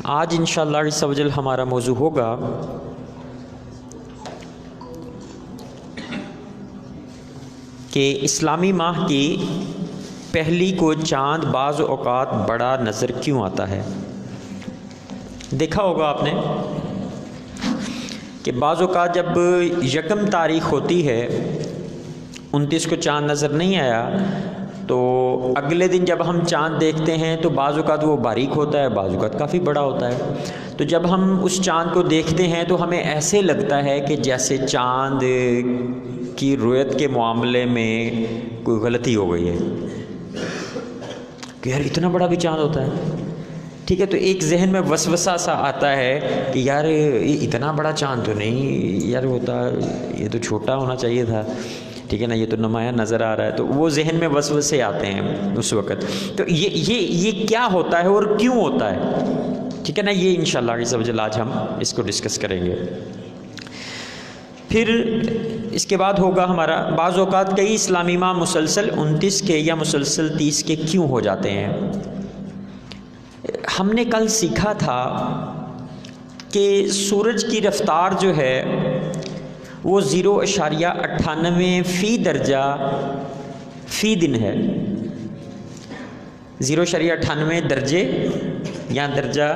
آج انشاءاللہ عز و جل ہمارا موضوع ہوگا کہ اسلامی ماہ کی پہلی کو چاند بعض اوقات بڑا نظر کیوں آتا ہے۔ دیکھا ہوگا آپ نے کہ بعض اوقات جب یکم تاریخ ہوتی ہے 29 کو چاند نظر نہیں آیا تو اگلے دن جب ہم چاند دیکھتے ہیں تو بعض اوقات وہ باریک ہوتا ہے، بعض اوقات کافی بڑا ہوتا ہے۔ تو جب ہم اس چاند کو دیکھتے ہیں تو ہمیں ایسے لگتا ہے کہ جیسے چاند کی رؤیت کے معاملے میں کوئی غلطی ہو گئی ہے کہ یار اتنا بڑا بھی چاند ہوتا ہے، ٹھیک ہے۔ تو ایک ذہن میں وسوسہ سا آتا ہے کہ یار اتنا بڑا چاند تو نہیں یار ہوتا، یہ تو چھوٹا ہونا چاہیے تھا، ٹھیک ہے نا، یہ تو نمایاں نظر آ رہا ہے۔ تو وہ ذہن میں وسوسے آتے ہیں اس وقت۔ تو یہ کیا ہوتا ہے اور کیوں ہوتا ہے، ٹھیک ہے نا، یہ انشاءاللہ عز و جل آج ہم اس کو ڈسکس کریں گے۔ پھر اس کے بعد ہوگا ہمارا بعض اوقات کئی اسلامی ماہ مسلسل 29 کے یا مسلسل 30 کے کیوں ہو جاتے ہیں۔ ہم نے کل سیکھا تھا کہ سورج کی رفتار جو ہے وہ 0.98 فی درجہ فی دن ہے، 0.98 درجے یا درجہ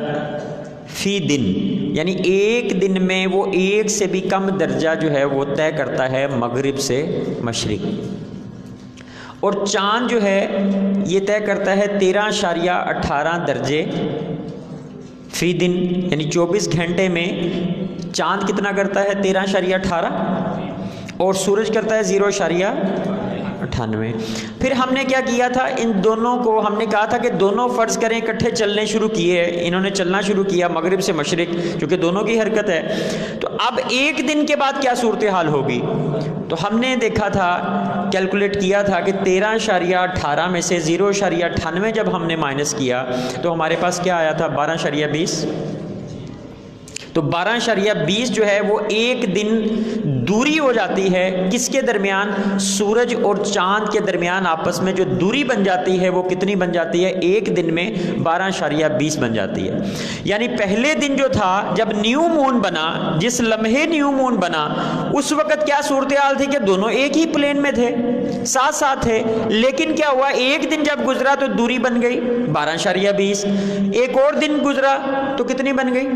فی دن، یعنی ایک دن میں وہ ایک سے بھی کم درجہ جو ہے وہ طے کرتا ہے مغرب سے مشرق، اور چاند جو ہے یہ طے کرتا ہے 13.18 درجے فی دن، یعنی 24 گھنٹے میں چاند کتنا کرتا ہے 13.18 اور سورج کرتا ہے 0.98۔ پھر ہم نے کیا کیا تھا، ان دونوں کو ہم نے کہا تھا کہ دونوں فرض کریں اکٹھے چلنے شروع کیے، انہوں نے چلنا شروع کیا مغرب سے مشرق، کیونکہ دونوں کی حرکت ہے۔ تو اب ایک دن کے بعد کیا صورتحال ہوگی، تو ہم نے دیکھا تھا، کیلکولیٹ کیا تھا کہ 13.18 میں سے 0.98 جب ہم نے مائنس کیا تو ہمارے پاس کیا آیا تھا 12.20۔ تو 12.20 جو ہے وہ ایک دن دوری ہو جاتی ہے کس کے درمیان، سورج اور چاند کے درمیان آپس میں جو دوری بن جاتی ہے وہ کتنی بن جاتی ہے، ایک دن میں 12.20 بن جاتی ہے۔ یعنی پہلے دن جو تھا جب نیو مون بنا، جس لمحے نیو مون بنا اس وقت کیا صورتحال تھی کہ دونوں ایک ہی پلین میں تھے، ساتھ ساتھ تھے، لیکن کیا ہوا ایک دن جب گزرا تو دوری بن گئی 12.20، ایک اور دن گزرا تو کتنی بن گئی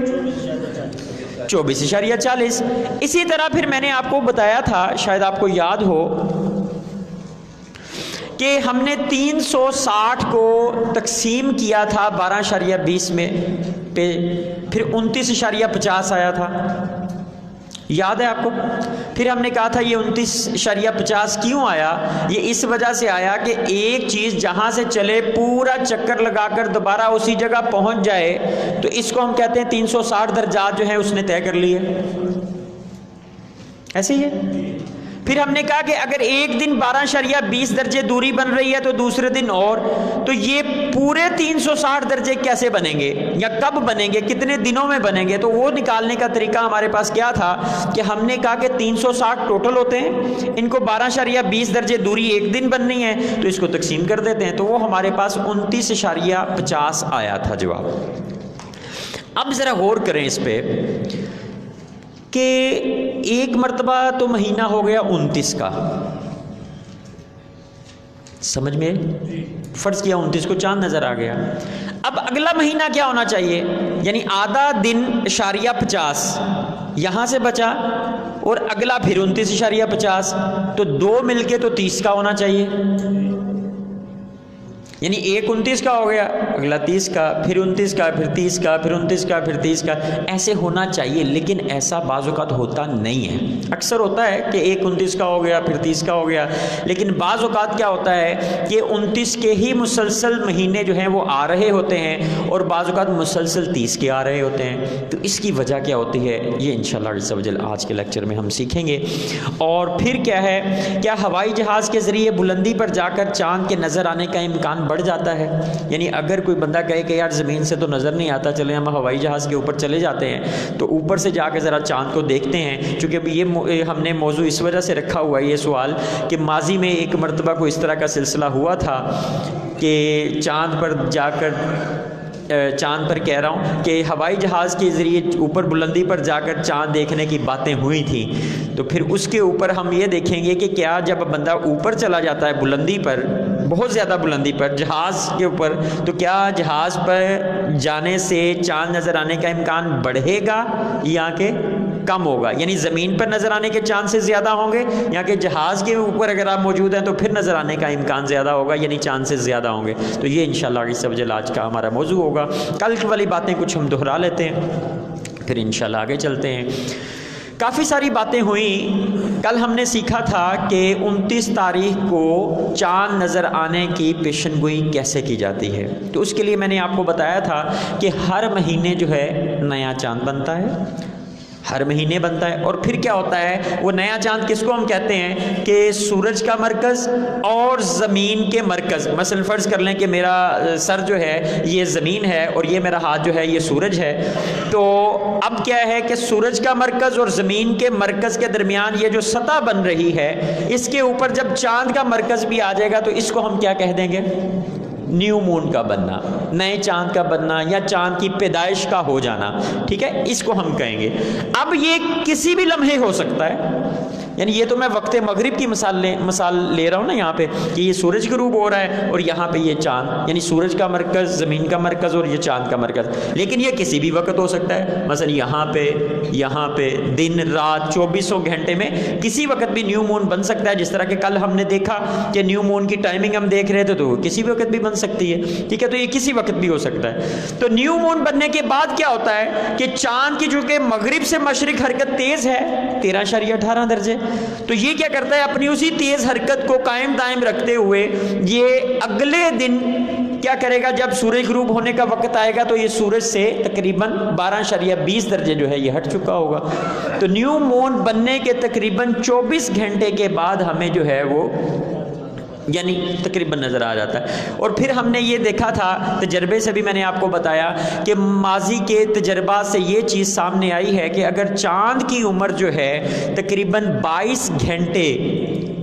24.40۔ اسی طرح پھر میں نے آپ کو بتایا تھا، شاید آپ کو یاد ہو، کہ ہم نے 360 کو تقسیم کیا تھا 12.20 میں پہ، پھر 29.50 آیا تھا، یاد ہے آپ کو۔ پھر ہم نے کہا تھا یہ 29.50 کیوں آیا، یہ اس وجہ سے آیا کہ ایک چیز جہاں سے چلے پورا چکر لگا کر دوبارہ اسی جگہ پہنچ جائے تو اس کو ہم کہتے ہیں 360 درجات جو ہیں اس نے طے کر لیے، ایسے ہی ہے۔ پھر ہم نے کہا کہ اگر ایک دن 12.20 درجے دوری بن رہی ہے تو دوسرے دن اور، تو یہ پورے 360 درجے کیسے بنیں گے یا کب بنیں گے، کتنے دنوں میں بنیں گے، تو وہ نکالنے کا طریقہ ہمارے پاس کیا تھا کہ ہم نے کہا کہ 360 ٹوٹل ہوتے ہیں، ان کو 12.20 درجے دوری ایک دن بننی ہے تو اس کو تقسیم کر دیتے ہیں، تو وہ ہمارے پاس 29.50 آیا تھا جواب۔ اب ذرا غور کریں اس پہ کہ ایک مرتبہ تو مہینہ ہو گیا 29 کا، سمجھ میں فرض کیا 29 کو چاند نظر آ گیا، اب اگلا مہینہ کیا ہونا چاہیے، یعنی آدھا دن اشاریہ 50 یہاں سے بچا اور اگلا پھر 29.50، تو دو مل کے تو 30 کا ہونا چاہیے، یعنی ایک 29 کا ہو گیا، اگلا 30 کا، پھر 29 کا، پھر 30 کا، پھر 29 کا، پھر 30 کا، ایسے ہونا چاہیے، لیکن ایسا بعض اوقات ہوتا نہیں ہے۔ اکثر ہوتا ہے کہ ایک 29 کا ہو گیا، پھر 30 کا ہو گیا، لیکن بعض اوقات کیا ہوتا ہے کہ 29 کے ہی مسلسل مہینے جو ہیں وہ آ رہے ہوتے ہیں اور بعض اوقات مسلسل 30 کے آ رہے ہوتے ہیں۔ تو اس کی وجہ کیا ہوتی ہے یہ انشاءاللہ عز و جل آج کے لیکچر میں ہم سیکھیں گے۔ اور پھر کیا ہے، کیا ہوائی جہاز کے ذریعے بلندی پر جا کر چاند کے نظر آنے کا امکان بڑھ جاتا ہے، یعنی اگر کوئی بندہ کہے کہ یار زمین سے تو نظر نہیں آتا، چلیں ہم ہوائی جہاز کے اوپر چلے جاتے ہیں تو اوپر سے جا کے ذرا چاند کو دیکھتے ہیں، چونکہ یہ ہم نے موضوع اس وجہ سے رکھا ہوا ہے یہ سوال کہ ماضی میں ایک مرتبہ کو اس طرح کا سلسلہ ہوا تھا کہ چاند پر جا کر چاند پر کہہ رہا ہوں کہ ہوائی جہاز کے ذریعے اوپر بلندی پر جا کر چاند دیکھنے کی باتیں ہوئی تھیں، تو پھر اس کے اوپر ہم یہ دیکھیں گے کہ کیا جب بندہ اوپر چلا جاتا ہے بلندی پر، بہت زیادہ بلندی پر جہاز کے اوپر، تو کیا جہاز پر جانے سے چاند نظر آنے کا امکان بڑھے گا یا کہ کم ہوگا؟ یعنی زمین پر نظر آنے کے چانسز زیادہ ہوں گے یا کہ جہاز کے اوپر اگر آپ موجود ہیں تو پھر نظر آنے کا امکان زیادہ ہوگا، یعنی چانسز زیادہ ہوں گے؟ تو یہ انشاءاللہ عز و جل آج کا ہمارا موضوع ہوگا۔ کل والی باتیں کچھ ہم دہرا لیتے ہیں، پھر انشاءاللہ آگے چلتے ہیں۔ کافی ساری باتیں ہوئیں۔ کل ہم نے سیکھا تھا کہ 29 تاریخ کو چاند نظر آنے کی پیشن گوئی کیسے کی جاتی ہے، تو اس کے لیے میں نے آپ کو بتایا تھا کہ ہر مہینے جو ہے نیا چاند بنتا ہے، ہر مہینے بنتا ہے، اور پھر کیا ہوتا ہے وہ نیا چاند کس کو ہم کہتے ہیں کہ سورج کا مرکز اور زمین کے مرکز، مثلا فرض کر لیں کہ میرا سر جو ہے یہ زمین ہے اور یہ میرا ہاتھ جو ہے یہ سورج ہے، تو اب کیا ہے کہ سورج کا مرکز اور زمین کے مرکز کے درمیان یہ جو سطح بن رہی ہے، اس کے اوپر جب چاند کا مرکز بھی آ جائے گا تو اس کو ہم کیا کہہ دیں گے؟ نیو مون کا بننا، نئے چاند کا بننا یا چاند کی پیدائش کا ہو جانا، ٹھیک ہے، اس کو ہم کہیں گے۔ اب یہ کسی بھی لمحے ہو سکتا ہے، یعنی یہ تو میں وقت مغرب کی مثال لے رہا ہوں نا یہاں پہ کہ یہ سورج غروب ہو رہا ہے اور یہاں پہ یہ چاند، یعنی سورج کا مرکز، زمین کا مرکز اور یہ چاند کا مرکز، لیکن یہ کسی بھی وقت ہو سکتا ہے، مثلا یہاں پہ دن رات 24 گھنٹے میں کسی وقت بھی نیو مون بن سکتا ہے، جس طرح کہ کل ہم نے دیکھا کہ نیو مون کی ٹائمنگ ہم دیکھ رہے تھے تو کسی وقت بھی بن سکتی ہے، ٹھیک ہے، تو یہ کسی وقت بھی ہو سکتا ہے۔ تو نیو مون بننے کے بعد کیا ہوتا ہے کہ چاند کی چونکہ مغرب سے مشرق حرکت تیز ہے 13.18 درجے، تو یہ کیا کرتا ہے اپنی اسی تیز حرکت کو قائم دائم رکھتے ہوئے یہ اگلے دن کیا کرے گا، جب سورج غروب ہونے کا وقت آئے گا تو یہ سورج سے تقریباً 12.20 درجے جو ہے یہ ہٹ چکا ہوگا۔ تو نیو مون بننے کے تقریباً 24 گھنٹے کے بعد ہمیں جو ہے وہ یعنی تقریباً نظر آ جاتا ہے۔ اور پھر ہم نے یہ دیکھا تھا تجربے سے بھی، میں نے آپ کو بتایا کہ ماضی کے تجربات سے یہ چیز سامنے آئی ہے کہ اگر چاند کی عمر جو ہے تقریباً 22 گھنٹے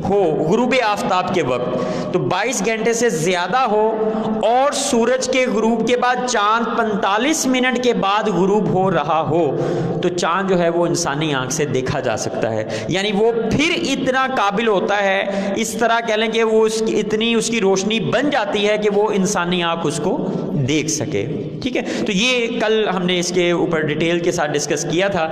ہو غروب آفتاب کے وقت، تو 22 گھنٹے سے زیادہ ہو اور سورج کے غروب کے بعد چاند 45 منٹ کے بعد غروب ہو رہا ہو، تو چاند جو ہے وہ انسانی آنکھ سے دیکھا جا سکتا ہے، یعنی وہ پھر اتنا قابل ہوتا ہے، اس طرح کہہ لیں کہ وہ اتنی اس کی روشنی بن جاتی ہے کہ وہ انسانی آنکھ اس کو دیکھ سکے، ٹھیک ہے۔ تو یہ کل ہم نے اس کے اوپر ڈیٹیل کے ساتھ ڈسکس کیا تھا۔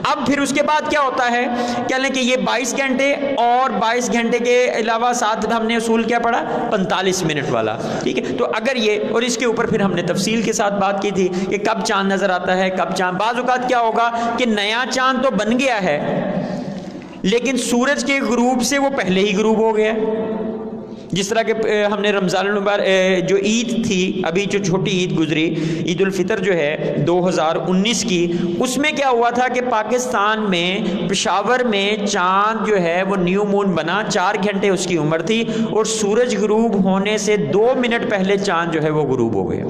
اب پھر اس کے بعد کیا ہوتا ہے، کہہ لیں کہ یہ 22 گھنٹے اور 22 گھنٹے کے علاوہ ساتھ ہم نے اصول کیا پڑھا، 45 منٹ والا، ٹھیک ہے۔ تو اگر یہ، اور اس کے اوپر پھر ہم نے تفصیل کے ساتھ بات کی تھی کہ کب چاند نظر آتا ہے، کب چاند، بعض اوقات کیا ہوگا کہ نیا چاند تو بن گیا ہے لیکن سورج کے غروب سے وہ پہلے ہی غروب ہو گیا، جس طرح کہ ہم نے رمضان المبارک جو عید تھی، ابھی جو چھوٹی عید گزری، عید الفطر جو ہے 2019 کی، اس میں کیا ہوا تھا کہ پاکستان میں پشاور میں چاند جو ہے وہ نیو مون بنا، 4 گھنٹے اس کی عمر تھی اور سورج غروب ہونے سے 2 منٹ پہلے چاند جو ہے وہ غروب ہو گیا،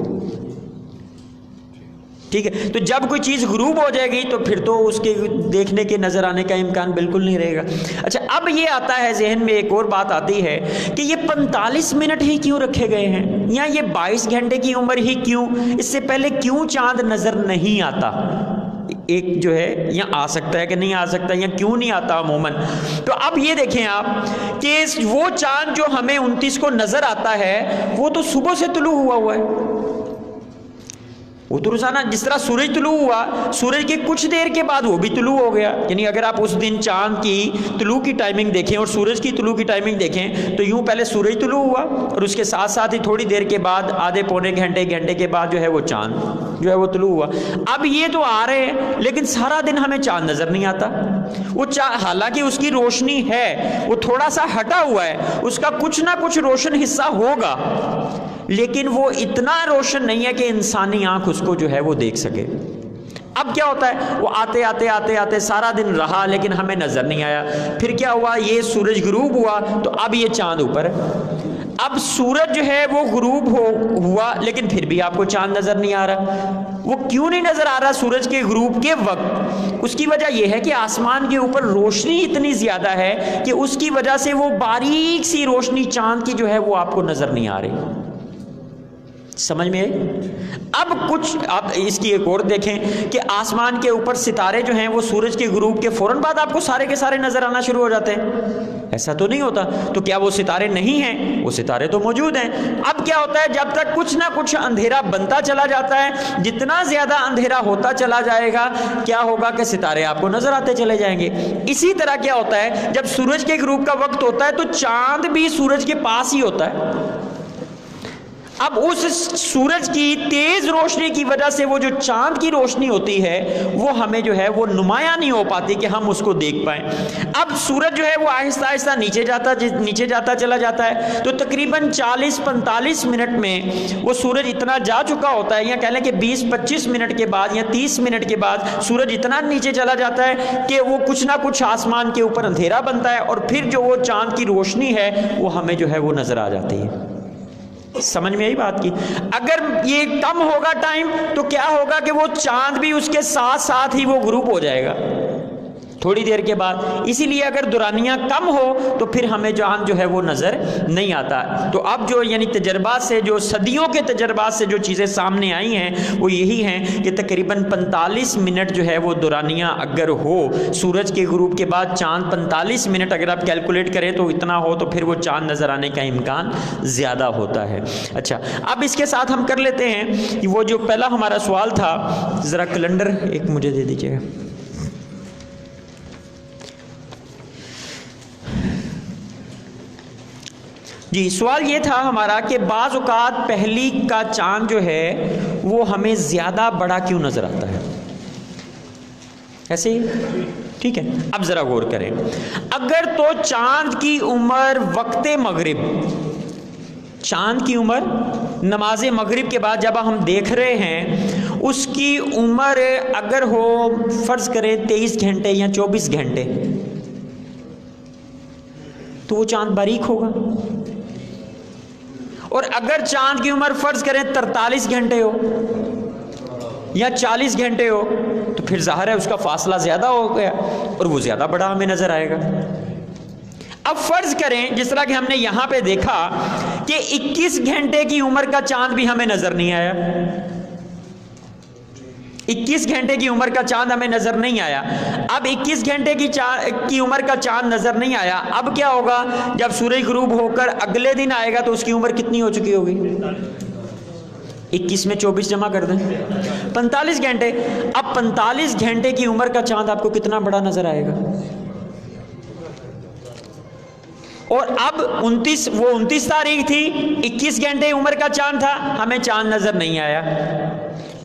ٹھیک ہے۔ تو جب کوئی چیز غروب ہو جائے گی تو پھر تو اس کے دیکھنے کے نظر آنے کا امکان بالکل نہیں رہے گا۔ اچھا، اب یہ آتا ہے ذہن میں، ایک اور بات آتی ہے کہ یہ 45 منٹ ہی کیوں رکھے گئے ہیں، یا یہ 22 گھنٹے کی عمر ہی کیوں، اس سے پہلے کیوں چاند نظر نہیں آتا؟ ایک جو ہے یا آ سکتا ہے کہ نہیں آ سکتا، یا کیوں نہیں آتا عموماً۔ تو اب یہ دیکھیں آپ کہ وہ چاند جو ہمیں 29 کو نظر آتا ہے وہ تو صبح سے طلوع ہوا ہے، وہ تو روزانہ جس طرح سورج طلوع ہوا، سورج کے کچھ دیر کے بعد وہ بھی طلوع ہو گیا، یعنی اگر آپ اس دن چاند کی طلوع کی ٹائمنگ دیکھیں اور سورج کی طلوع کی ٹائمنگ دیکھیں تو یوں پہلے سورج طلوع ہوا اور اس کے ساتھ ساتھ ہی تھوڑی دیر کے بعد، آدھے پونے گھنٹے کے بعد جو ہے وہ چاند جو ہے وہ طلوع ہوا۔ اب یہ تو آ رہے ہیں لیکن سارا دن ہمیں چاند نظر نہیں آتا، وہ حالانکہ اس کی روشنی ہے، وہ تھوڑا سا ہٹا ہوا ہے، اس کا کچھ نہ کچھ روشن حصہ ہوگا لیکن وہ اتنا روشن نہیں ہے کہ انسانی آنکھ اس کو جو ہے وہ دیکھ سکے۔ اب کیا ہوتا ہے، وہ آتے سارا دن رہا لیکن ہمیں نظر نہیں آیا، پھر کیا ہوا، یہ سورج غروب ہوا تو اب یہ چاند اوپر ہے۔ اب سورج جو ہے وہ غروب ہوا لیکن پھر بھی آپ کو چاند نظر نہیں آ رہا۔ وہ کیوں نہیں نظر آ رہا سورج کے غروب کے وقت؟ اس کی وجہ یہ ہے کہ آسمان کے اوپر روشنی اتنی زیادہ ہے کہ اس کی وجہ سے وہ باریک سی روشنی چاند کی جو ہے وہ آپ کو نظر نہیں آ رہی۔ سمجھ میں آئی؟ اب کچھ آپ اس کی ایک اور دیکھیں کہ آسمان کے اوپر ستارے جو ہیں وہ سورج کے غروب کے فوراً بعد آپ کو سارے کے سارے نظر آنا شروع ہو جاتے ہیں؟ ایسا تو نہیں ہوتا. تو کیا وہ ستارے نہیں ہیں؟ وہ ستارے تو موجود ہیں. اب کیا ہوتا ہے، جب تک کچھ نہ کچھ اندھیرا بنتا چلا جاتا ہے، جتنا زیادہ اندھیرا ہوتا چلا جائے گا کیا ہوگا کہ ستارے آپ کو نظر آتے چلے جائیں گے. اسی طرح کیا ہوتا ہے، جب سورج کے غروب کا وقت ہوتا ہے تو چاند بھی سورج کے پاس ہی ہوتا ہے. اب اس سورج کی تیز روشنی کی وجہ سے وہ جو چاند کی روشنی ہوتی ہے وہ ہمیں جو ہے وہ نمایاں نہیں ہو پاتی کہ ہم اس کو دیکھ پائیں. اب سورج جو ہے وہ آہستہ آہستہ نیچے جاتا چلا جاتا ہے، تو تقریباً 40-45 منٹ میں وہ سورج اتنا جا چکا ہوتا ہے، یا کہہ لیں کہ 20-25 منٹ کے بعد یا 30 منٹ کے بعد سورج اتنا نیچے چلا جاتا ہے کہ وہ کچھ نہ کچھ آسمان کے اوپر اندھیرا بنتا ہے، اور پھر جو وہ چاند کی روشنی ہے وہ ہمیں جو ہے وہ نظر آ جاتی ہے. سمجھ میں آئی بات کی؟ اگر یہ کم ہوگا ٹائم تو کیا ہوگا کہ وہ چاند بھی اس کے ساتھ ساتھ ہی وہ غروب ہو جائے گا تھوڑی دیر کے بعد. اسی لیے اگر دورانیہ کم ہو تو پھر ہمیں چاند جو ہے وہ نظر نہیں آتا. تو اب جو یعنی تجربات سے، جو صدیوں کے تجربات سے جو چیزیں سامنے آئی ہیں وہ یہی ہیں کہ تقریباً 45 منٹ جو ہے وہ دورانیہ اگر ہو سورج کے غروب کے بعد، چاند 45 منٹ اگر آپ کیلکولیٹ کریں تو اتنا ہو تو پھر وہ چاند نظر آنے کا امکان زیادہ ہوتا ہے. اچھا، اب اس کے ساتھ ہم کر لیتے ہیں کہ وہ جو پہلا ہمارا سوال تھا، ذرا کیلنڈر ایک مجھے دے دیجیے گا. جی، سوال یہ تھا ہمارا کہ بعض اوقات پہلی کا چاند جو ہے وہ ہمیں زیادہ بڑا کیوں نظر آتا ہے؟ ایسے ہی ٹھیک ہے. اب ذرا غور کریں، اگر تو چاند کی عمر وقت مغرب، چاند کی عمر نماز مغرب کے بعد جب ہم دیکھ رہے ہیں اس کی عمر اگر ہو فرض کریں 23 گھنٹے یا 24 گھنٹے، تو وہ چاند باریک ہوگا. اور اگر چاند کی عمر فرض کریں 43 گھنٹے ہو یا 40 گھنٹے ہو تو پھر ظاہر ہے اس کا فاصلہ زیادہ ہو گیا اور وہ زیادہ بڑا ہمیں نظر آئے گا. اب فرض کریں جس طرح کہ ہم نے یہاں پہ دیکھا کہ 21 گھنٹے کی عمر کا چاند بھی ہمیں نظر نہیں آیا، 21 گھنٹے کی عمر کا چاند ہمیں نظر نہیں آیا. اب 21 گھنٹے کی عمر کا چاند نظر نہیں آیا، اب کیا ہوگا؟ جب سورج غروب ہو کر اگلے دن آئے گا تو اس کی عمر کتنی ہو چکی ہوگی؟ 21 میں 24 جمع کر دیں، 45 گھنٹے. اب 45 گھنٹے کی عمر کا چاند آپ کو کتنا بڑا نظر آئے گا؟ اور اب 29 تاریخ تھی، 21 گھنٹے عمر کا چاند تھا، ہمیں چاند نظر نہیں آیا.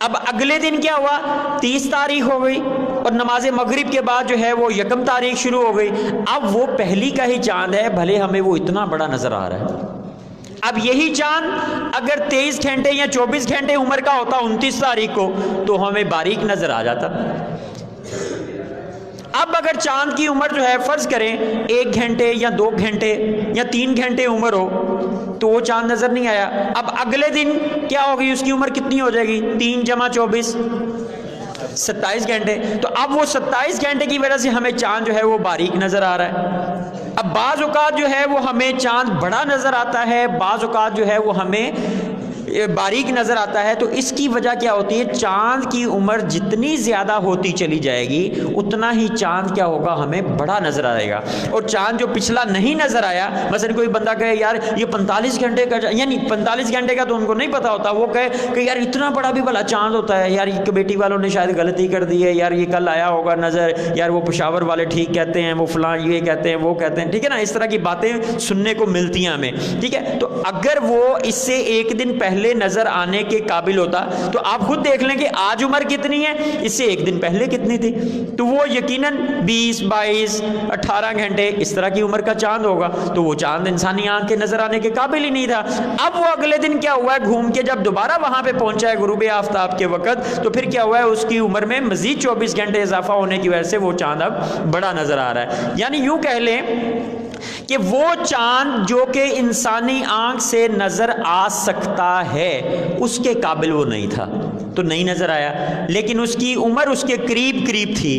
اب اگلے دن کیا ہوا؟ 30 تاریخ ہو گئی اور نماز مغرب کے بعد جو ہے وہ 1 تاریخ شروع ہو گئی. اب وہ پہلی کا ہی چاند ہے، بھلے ہمیں وہ اتنا بڑا نظر آ رہا ہے. اب یہی چاند اگر 23 گھنٹے یا 24 گھنٹے عمر کا ہوتا 29 تاریخ کو تو ہمیں باریک نظر آ جاتا. اب اگر چاند کی عمر جو ہے فرض کریں 1 گھنٹے یا 2 گھنٹے یا 3 گھنٹے عمر ہو تو وہ چاند نظر نہیں آیا. اب اگلے دن کیا ہوگی؟ اس کی عمر کتنی ہو جائے گی؟ 3 جمع 24 27 گھنٹے. تو اب وہ 27 گھنٹے کی وجہ سے ہمیں چاند جو ہے وہ باریک نظر آ رہا ہے. اب بعض اوقات جو ہے وہ ہمیں چاند بڑا نظر آتا ہے، بعض اوقات جو ہے وہ ہمیں باریک نظر آتا ہے. تو اس کی وجہ کیا ہوتی ہے؟ چاند کی عمر جتنی زیادہ ہوتی چلی جائے گی اتنا ہی چاند کیا ہوگا؟ ہمیں بڑا نظر آئے گا. اور چاند جو پچھلا نہیں نظر آیا، مثلا کوئی بندہ کہے یار یہ 45 گھنٹے کا، یعنی 45 گھنٹے کا تو ان کو نہیں پتا ہوتا، وہ کہے کہ یار اتنا بڑا بھی بھلا چاند ہوتا ہے، یار یہ کمیٹی والوں نے شاید غلطی کر دی ہے، یار یہ کل آیا ہوگا نظر، یار وہ پشاور والے ٹھیک کہتے ہیں، وہ فلاں یہ کہتے ہیں، وہ کہتے ہیں، ٹھیک ہے نا. اس طرح کی باتیں سننے کو ملتی ہیں ہمیں، ٹھیک ہے. تو اگر وہ اس سے ایک دن پہلے نظر آنے کے قابل ہوتا تو آپ خود دیکھ لیں کہ آج عمر کتنی ہے، اس سے ایک دن پہلے کتنی تھی، تو وہ یقیناً 20 22 18 گھنٹے اس طرح کی عمر کا چاند ہوگا. تو وہ چاند انسانی آنکھ کے نظر آنے کے قابل ہی نہیں تھا. اب وہ اگلے دن کیا ہوا ہے؟ گھوم کے جب دوبارہ وہاں پہ پہنچا ہے غروب آفتاب کے وقت، تو پھر کیا ہوا ہے؟ اس کی عمر میں مزید 24 گھنٹے اضافہ ہونے کی وجہ سے وہ چاند اب بڑا نظر آ رہا ہے. یعنی یوں کہہ لیں کہ وہ چاند جو کہ انسانی آنکھ سے نظر آ سکتا ہے اس کے قابل وہ نہیں تھا، تو نہیں نظر آیا. لیکن اس کی عمر اس کے قریب تھی،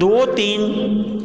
2-3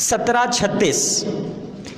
17:36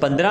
15।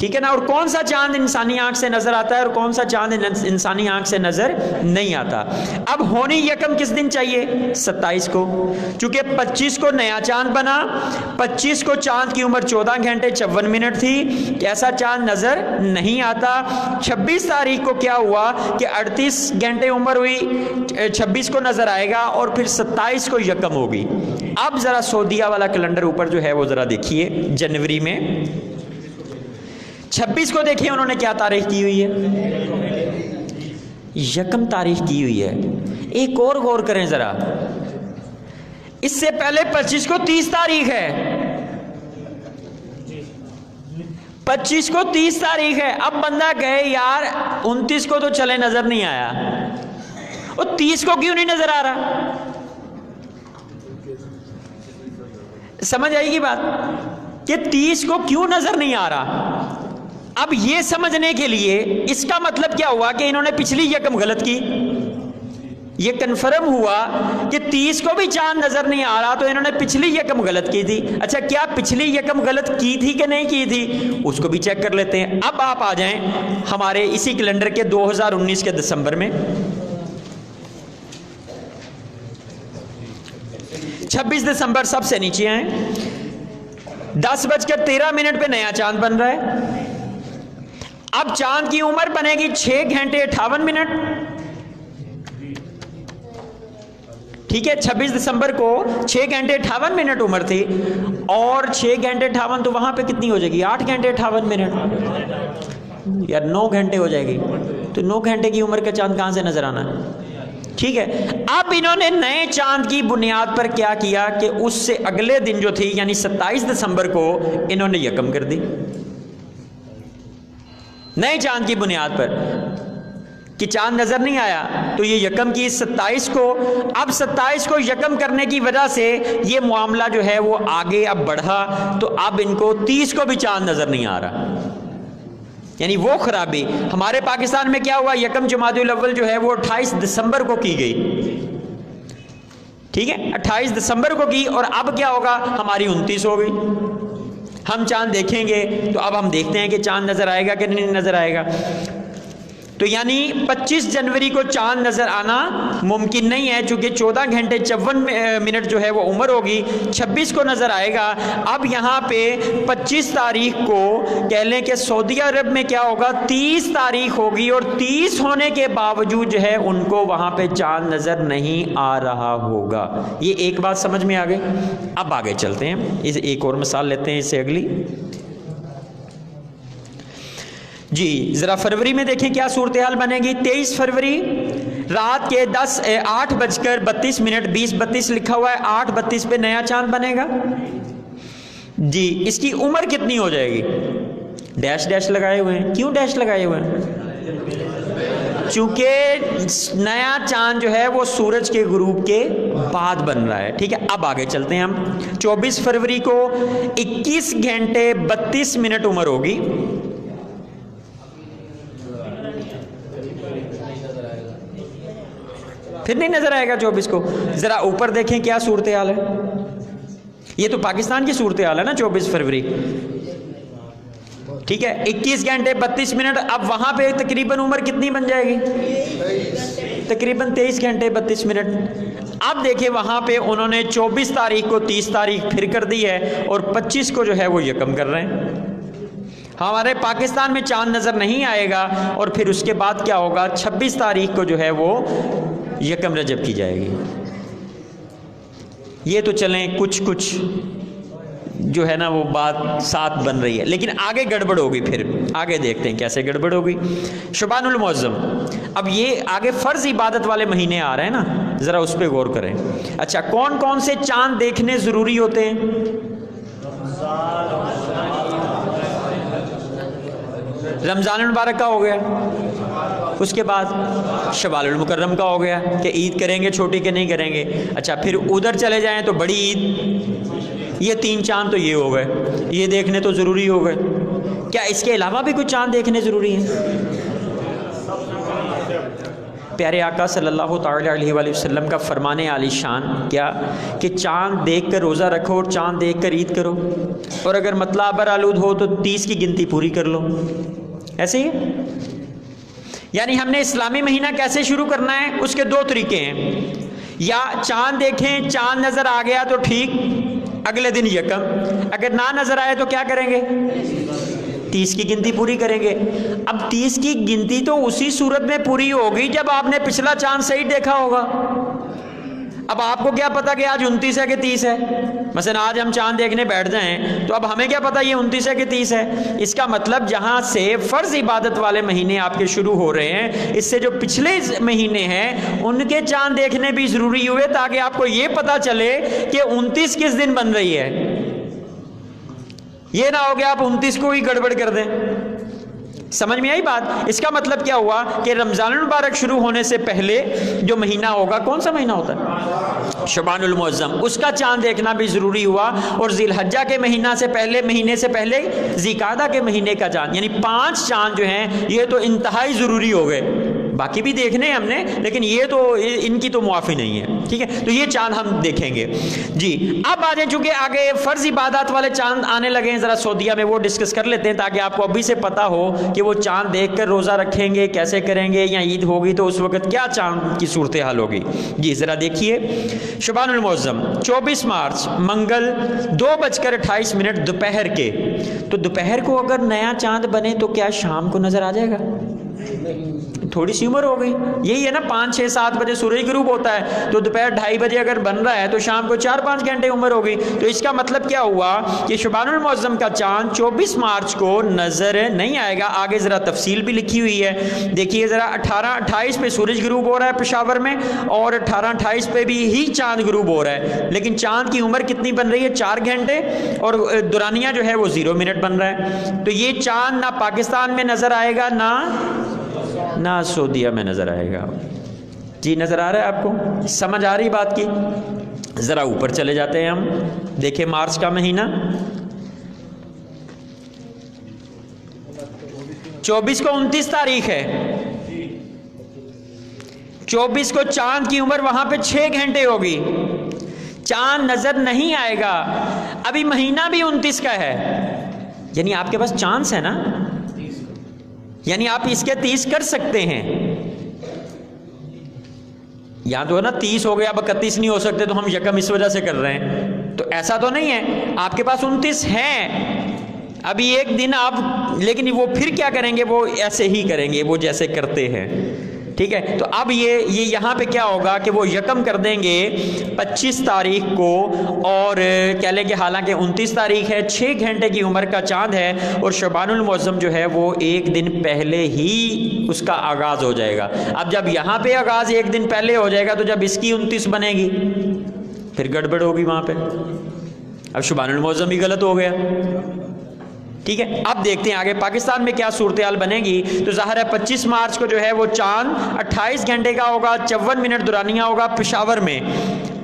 ٹھیک ہے نا. اور کون سا چاند انسانی آنکھ سے نظر آتا ہے اور کون سا چاند انسانی آنکھ سے نظر نہیں آتا. اب ہونی یکم کس دن چاہیے؟ 27 کو. چونکہ 25 کو نیا چاند بنا، 25 کو چاند کی عمر 14 گھنٹے 54 منٹ تھی، ایسا چاند نظر نہیں آتا. 26 تاریخ کو کیا ہوا کہ 38 گھنٹے عمر ہوئی، 26 کو نظر آئے گا اور پھر 27 کو یکم ہوگی. اب ذرا سعودیہ والا کیلنڈر اوپر جو ہے وہ ذرا دیکھیے، جنوری میں 26 کو دیکھیے انہوں نے کیا تاریخ کی ہوئی ہے؟ یکم تاریخ کی ہوئی ہے. ایک اور غور کریں ذرا، اس سے پہلے 25 کو 30 تاریخ ہے، 25 کو 30 تاریخ ہے. اب بندہ کہے یار 29 کو تو چلے نظر نہیں آیا، اور 30 کو کیوں نہیں نظر آ رہا؟ سمجھ آئے گی بات کہ 30 کو کیوں نظر نہیں آ رہا؟ اب یہ سمجھنے کے لیے اس کا مطلب کیا ہوا کہ انہوں نے پچھلی یکم غلط کی. یہ کنفرم ہوا کہ 30 کو بھی چاند نظر نہیں آ رہا تو انہوں نے پچھلی یکم غلط کی تھی. اچھا کیا پچھلی یکم غلط کی تھی کہ نہیں کی تھی؟ اس کو بھی چیک کر لیتے ہیں. اب آپ آ جائیں ہمارے اسی کیلنڈر کے 2019 کے دسمبر میں. 26 دسمبر سب سے نیچے آئیں. 10:13 پہ نیا چاند بن رہا ہے. اب چاند کی عمر بنے گی 6 گھنٹے 58 منٹ. ٹھیک ہے، 26 دسمبر کو 6 گھنٹے 58 منٹ عمر تھی، اور 6 گھنٹے 58 تو وہاں پہ کتنی ہو جائے گی؟ 8 گھنٹے 58 منٹ یا 9 گھنٹے ہو جائے گی. تو 9 گھنٹے کی عمر کا چاند کہاں سے نظر آنا ہے؟ ٹھیک ہے. اب انہوں نے نئے چاند کی بنیاد پر کیا کیا کہ اس سے اگلے دن جو تھی یعنی 27 دسمبر کو انہوں نے یکم کر دی. نئے چاند کی بنیاد پر کہ چاند نظر نہیں آیا تو یہ یکم کی 27 کو. اب 27 کو یکم کرنے کی وجہ سے یہ معاملہ جو ہے وہ آگے اب بڑھا، تو اب ان کو 30 کو بھی چاند نظر نہیں آ رہا. یعنی وہ خرابی ہمارے پاکستان میں کیا ہوا، یکم جمادی الاول جو ہے وہ 28 دسمبر کو کی گئی. ٹھیک ہے، 28 دسمبر کو کی، اور اب کیا ہوگا، ہماری 29 ہو گئی. ہم چاند دیکھیں گے تو اب ہم دیکھتے ہیں کہ چاند نظر آئے گا کہ نہیں نظر آئے گا. تو یعنی 25 جنوری کو چاند نظر آنا ممکن نہیں ہے، چونکہ 14 گھنٹے 54 منٹ جو ہے وہ عمر ہوگی. 26 کو نظر آئے گا. اب یہاں پہ 25 تاریخ کو کہہ لیں کہ سعودی عرب میں کیا ہوگا، 30 تاریخ ہوگی، اور 30 ہونے کے باوجود جو ہے ان کو وہاں پہ چاند نظر نہیں آ رہا ہوگا. یہ ایک بات سمجھ میں آ گئی. اب آگے چلتے ہیں، اس ایک اور مثال لیتے ہیں اس سے اگلی. جی ذرا فروری میں دیکھیں کیا صورتحال بنے گی. 23 فروری رات کے 8:32 20:32 لکھا ہوا ہے. 8:32 پہ نیا چاند بنے گا. جی اس کی عمر کتنی ہو جائے گی؟ ڈیش ڈیش لگائے ہوئے ہیں. کیوں ڈیش لگائے ہوئے ہیں؟ چونکہ نیا چاند جو ہے وہ سورج کے غروب کے بعد بن رہا ہے. ٹھیک ہے، اب آگے چلتے ہیں ہم. 24 فروری کو 21 گھنٹے 32 منٹ عمر ہوگی. پھر نہیں نظر آئے گا 24 کو. ذرا اوپر دیکھیں کیا صورتحال ہے. یہ تو پاکستان کی صورتحال ہے نا. 24 فروری ٹھیک ہے، 21 گھنٹے 32 منٹ. اب وہاں پہ تقریباً عمر کتنی بن جائے گی؟ تقریباً 23 گھنٹے 32 منٹ. اب دیکھیں وہاں پہ انہوں نے 24 تاریخ کو 30 تاریخ پھر کر دی ہے، اور 25 کو جو ہے وہ یکم کر رہے ہیں. ہمارے پاکستان میں چاند نظر نہیں آئے گا، اور پھر اس کے بعد کیا ہوگا، 26 تاریخ کو جو ہے وہ یکم رجب کی جائے گی. یہ تو چلیں کچھ جو ہے نا وہ بات ساتھ بن رہی ہے، لیکن آگے گڑبڑ ہوگی. پھر آگے دیکھتے ہیں کیسے گڑبڑ ہوگی. شعبان المعظم. اب یہ آگے فرض عبادت والے مہینے آ رہے ہیں نا، ذرا اس پہ غور کریں. اچھا کون کون سے چاند دیکھنے ضروری ہوتے ہیں؟ رمضان المبارک کا ہو گیا، اس کے بعد شوال المکرم کا ہو گیا کہ عید کریں گے چھوٹی کہ نہیں کریں گے. اچھا پھر ادھر چلے جائیں تو بڑی عید. یہ 3 چاند تو یہ ہو گئے، یہ دیکھنے تو ضروری ہو گئے. کیا اس کے علاوہ بھی کچھ چاند دیکھنے ضروری ہیں؟ پیارے آقا صلی اللہ تعالی علیہ وآلہ وسلم کا فرمان عالی شان کیا کہ چاند دیکھ کر روزہ رکھو اور چاند دیکھ کر عید کرو، اور اگر مطلع ابر آلود ہو تو 30 کی گنتی پوری کر لو. ایسے ہی یعنی ہم نے اسلامی مہینہ کیسے شروع کرنا ہے، اس کے 2 طریقے ہیں. یا چاند دیکھیں، چاند نظر آ گیا تو ٹھیک، اگلے دن یکم. اگر نہ نظر آئے تو کیا کریں گے؟ 30 کی گنتی پوری کریں گے. اب 30 کی گنتی تو اسی صورت میں پوری ہوگی جب آپ نے پچھلا چاند صحیح دیکھا ہوگا. اب آپ کو کیا پتا کہ آج 29 ہے کہ 30 ہے؟ مثلا آج ہم چاند دیکھنے بیٹھ جائیں تو اب ہمیں کیا پتا یہ 29 ہے کہ 30 ہے؟ اس کا مطلب جہاں سے فرض عبادت والے مہینے آپ کے شروع ہو رہے ہیں، اس سے جو پچھلے مہینے ہیں ان کے چاند دیکھنے بھی ضروری ہوئے تاکہ آپ کو یہ پتا چلے کہ 29 کس دن بن رہی ہے. یہ نہ ہو کہ آپ 29 کو ہی گڑبڑ کر دیں. سمجھ میں آئی بات؟ اس کا مطلب کیا ہوا کہ رمضان المبارک شروع ہونے سے پہلے جو مہینہ ہوگا، کون سا مہینہ ہوتا ہے؟ شعبان المعظم، اس کا چاند دیکھنا بھی ضروری ہوا. اور ذی الحجہ کے مہینے سے پہلے ذی قعدہ کے مہینے کا چاند، یعنی 5 چاند جو ہیں یہ تو انتہائی ضروری ہو گئے. باقی بھی دیکھنے ہم نے، لیکن یہ تو ان کی تو معافی نہیں ہے. ٹھیک ہے، تو یہ چاند ہم دیکھیں گے. جی اب آ جائیں، چونکہ آگے فرض عبادات والے چاند آنے لگے ہیں، ذرا سعودیہ میں وہ ڈسکس کر لیتے ہیں تاکہ آپ کو ابھی سے پتا ہو کہ وہ چاند دیکھ کر روزہ رکھیں گے کیسے کریں گے، یا عید ہوگی تو اس وقت کیا چاند کی صورتحال ہوگی. جی ذرا دیکھیے، شعبان المعظم 24 مارچ منگل 2:28 دوپہر کے. تو دوپہر کو اگر نیا چاند بنے تو کیا شام کو نظر آ جائے گا؟ تھوڑی سی عمر ہو گئی. یہی ہے نا، 5 6 7 بجے سورج غروب ہوتا ہے تو دوپہر 2:30 بجے اگر بن رہا ہے تو شام کو 4 5 گھنٹے عمر ہوگی. تو اس کا مطلب کیا ہوا کہ شعبان المعظم کا چاند 24 مارچ کو نظر نہیں آئے گا. آگے ذرا تفصیل بھی لکھی ہوئی ہے، دیکھیے ذرا. 18:28 پہ سورج غروب ہو رہا ہے پشاور میں، اور 18:28 پہ بھی ہی چاند غروب ہو رہا ہے، لیکن چاند کی عمر کتنی بن رہی ہے؟ 4 گھنٹے، اور دورانیہ جو ہے وہ 0 منٹ بن رہا ہے. تو یہ چاند نہ پاکستان میں نظر آئے گا نہ سعودیہ میں نظر آئے گا. جی نظر آ رہا ہے آپ کو؟ سمجھ آ رہی بات کی؟ ذرا اوپر چلے جاتے ہیں ہم. دیکھیں مارچ کا مہینہ 24 کو 29 تاریخ ہے. 24 کو چاند کی عمر وہاں پہ 6 گھنٹے ہوگی. چاند نظر نہیں آئے گا. ابھی مہینہ بھی 29 کا ہے، یعنی آپ کے پاس چانس ہے نا، یعنی آپ اس کے 30 کر سکتے ہیں. یہاں تو ہے نا 30 ہو گیا، اب 31 نہیں ہو سکتے تو ہم یکم اس وجہ سے کر رہے ہیں. تو ایسا تو نہیں ہے، آپ کے پاس 29 ہیں ابھی ایک دن آپ، لیکن وہ پھر کیا کریں گے؟ وہ ایسے ہی کریں گے وہ جیسے کرتے ہیں. ٹھیک ہے، تو اب یہ یہاں پہ کیا ہوگا کہ وہ یکم کر دیں گے 25 تاریخ کو، اور کہہ لیں کہ حالانکہ 29 تاریخ ہے، 6 گھنٹے کی عمر کا چاند ہے، اور شعبان المعظم جو ہے وہ 1 دن پہلے ہی اس کا آغاز ہو جائے گا. اب جب یہاں پہ آغاز 1 دن پہلے ہو جائے گا تو جب اس کی 29 بنے گی پھر گڑبڑ ہوگی وہاں پہ. اب شعبان المعظم ہی غلط ہو گیا. ٹھیک ہے، اب دیکھتے ہیں آگے پاکستان میں کیا صورتحال بنے گی. تو ظاہر ہے 25 مارچ کو جو ہے وہ چاند 28 گھنٹے کا ہوگا، 54 منٹ دورانیہ ہوگا پشاور میں،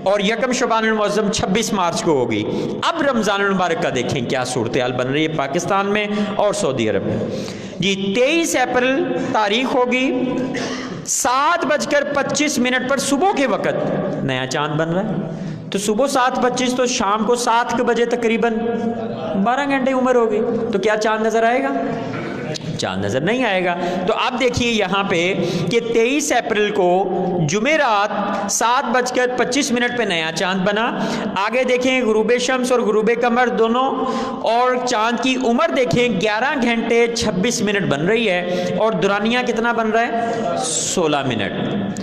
اور یکم شعبان المعظم 26 مارچ کو ہوگی. اب رمضان المبارک کا دیکھیں کیا صورتحال بن رہی ہے پاکستان میں اور سعودی عرب میں. جی 23 اپریل تاریخ ہوگی، 7:25 پر صبح کے وقت نیا چاند بن رہا ہے. تو صبح 7:25 تو شام کو 7 بجے تقریباً 12 گھنٹے عمر ہوگی. تو کیا چاند نظر آئے گا؟ چاند نظر نہیں آئے گا. تو اب دیکھیے یہاں پہ کہ 23 اپریل کو جمعرات 7:25 پہ نیا چاند بنا. آگے دیکھیں غروب شمس اور غروب قمر دونوں، اور چاند کی عمر دیکھیں 11 گھنٹے 26 منٹ بن رہی ہے، اور دورانیہ کتنا بن رہا ہے؟ 16 منٹ.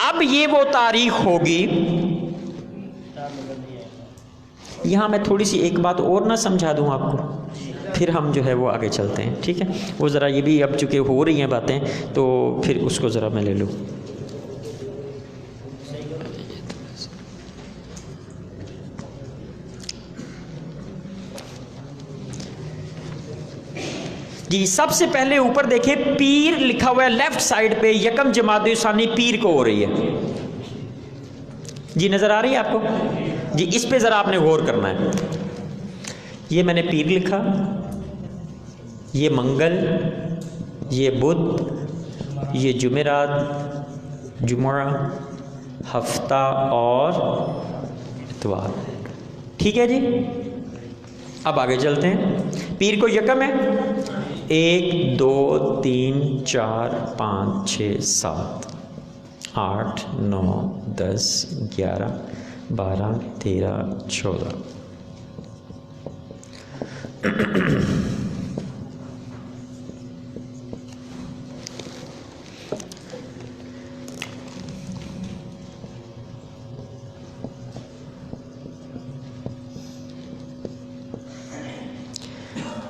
اب یہ وہ تاریخ ہوگی. یہاں میں تھوڑی سی ایک بات اور نہ سمجھا دوں آپ کو، پھر ہم جو ہے وہ آگے چلتے ہیں. ٹھیک ہے، وہ ذرا یہ بھی اب چونکہ ہو رہی ہیں باتیں تو پھر اس کو ذرا میں لے لوں. جی سب سے پہلے اوپر دیکھیں پیر لکھا ہوا ہے لیفٹ سائڈ پہ، یکم جمادی الثانی پیر کو ہو رہی ہے. جی نظر آ رہی ہے آپ کو؟ جی اس پہ ذرا آپ نے غور کرنا ہے. یہ میں نے پیر لکھا، یہ منگل، یہ بدھ، یہ جمعرات، جمعہ، ہفتہ اور اتوار. ٹھیک ہے جی. اب آگے چلتے ہیں. پیر کو یکم ہے. 1 2 3 4 5 6 7 8 9 10 11 12 13 14.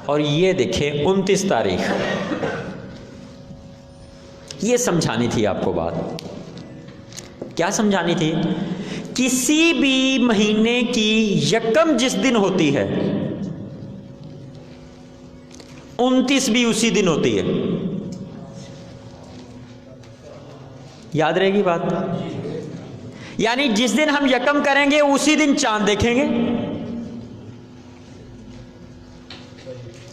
اور یہ دیکھیں 29 تاریخ. یہ سمجھانی تھی آپ کو بات. کیا سمجھانی تھی؟ کسی بھی مہینے کی یکم جس دن ہوتی ہے 29 بھی اسی دن ہوتی ہے. یاد رہے گی بات؟ یعنی جس دن ہم یکم کریں گے اسی دن چاند دیکھیں گے.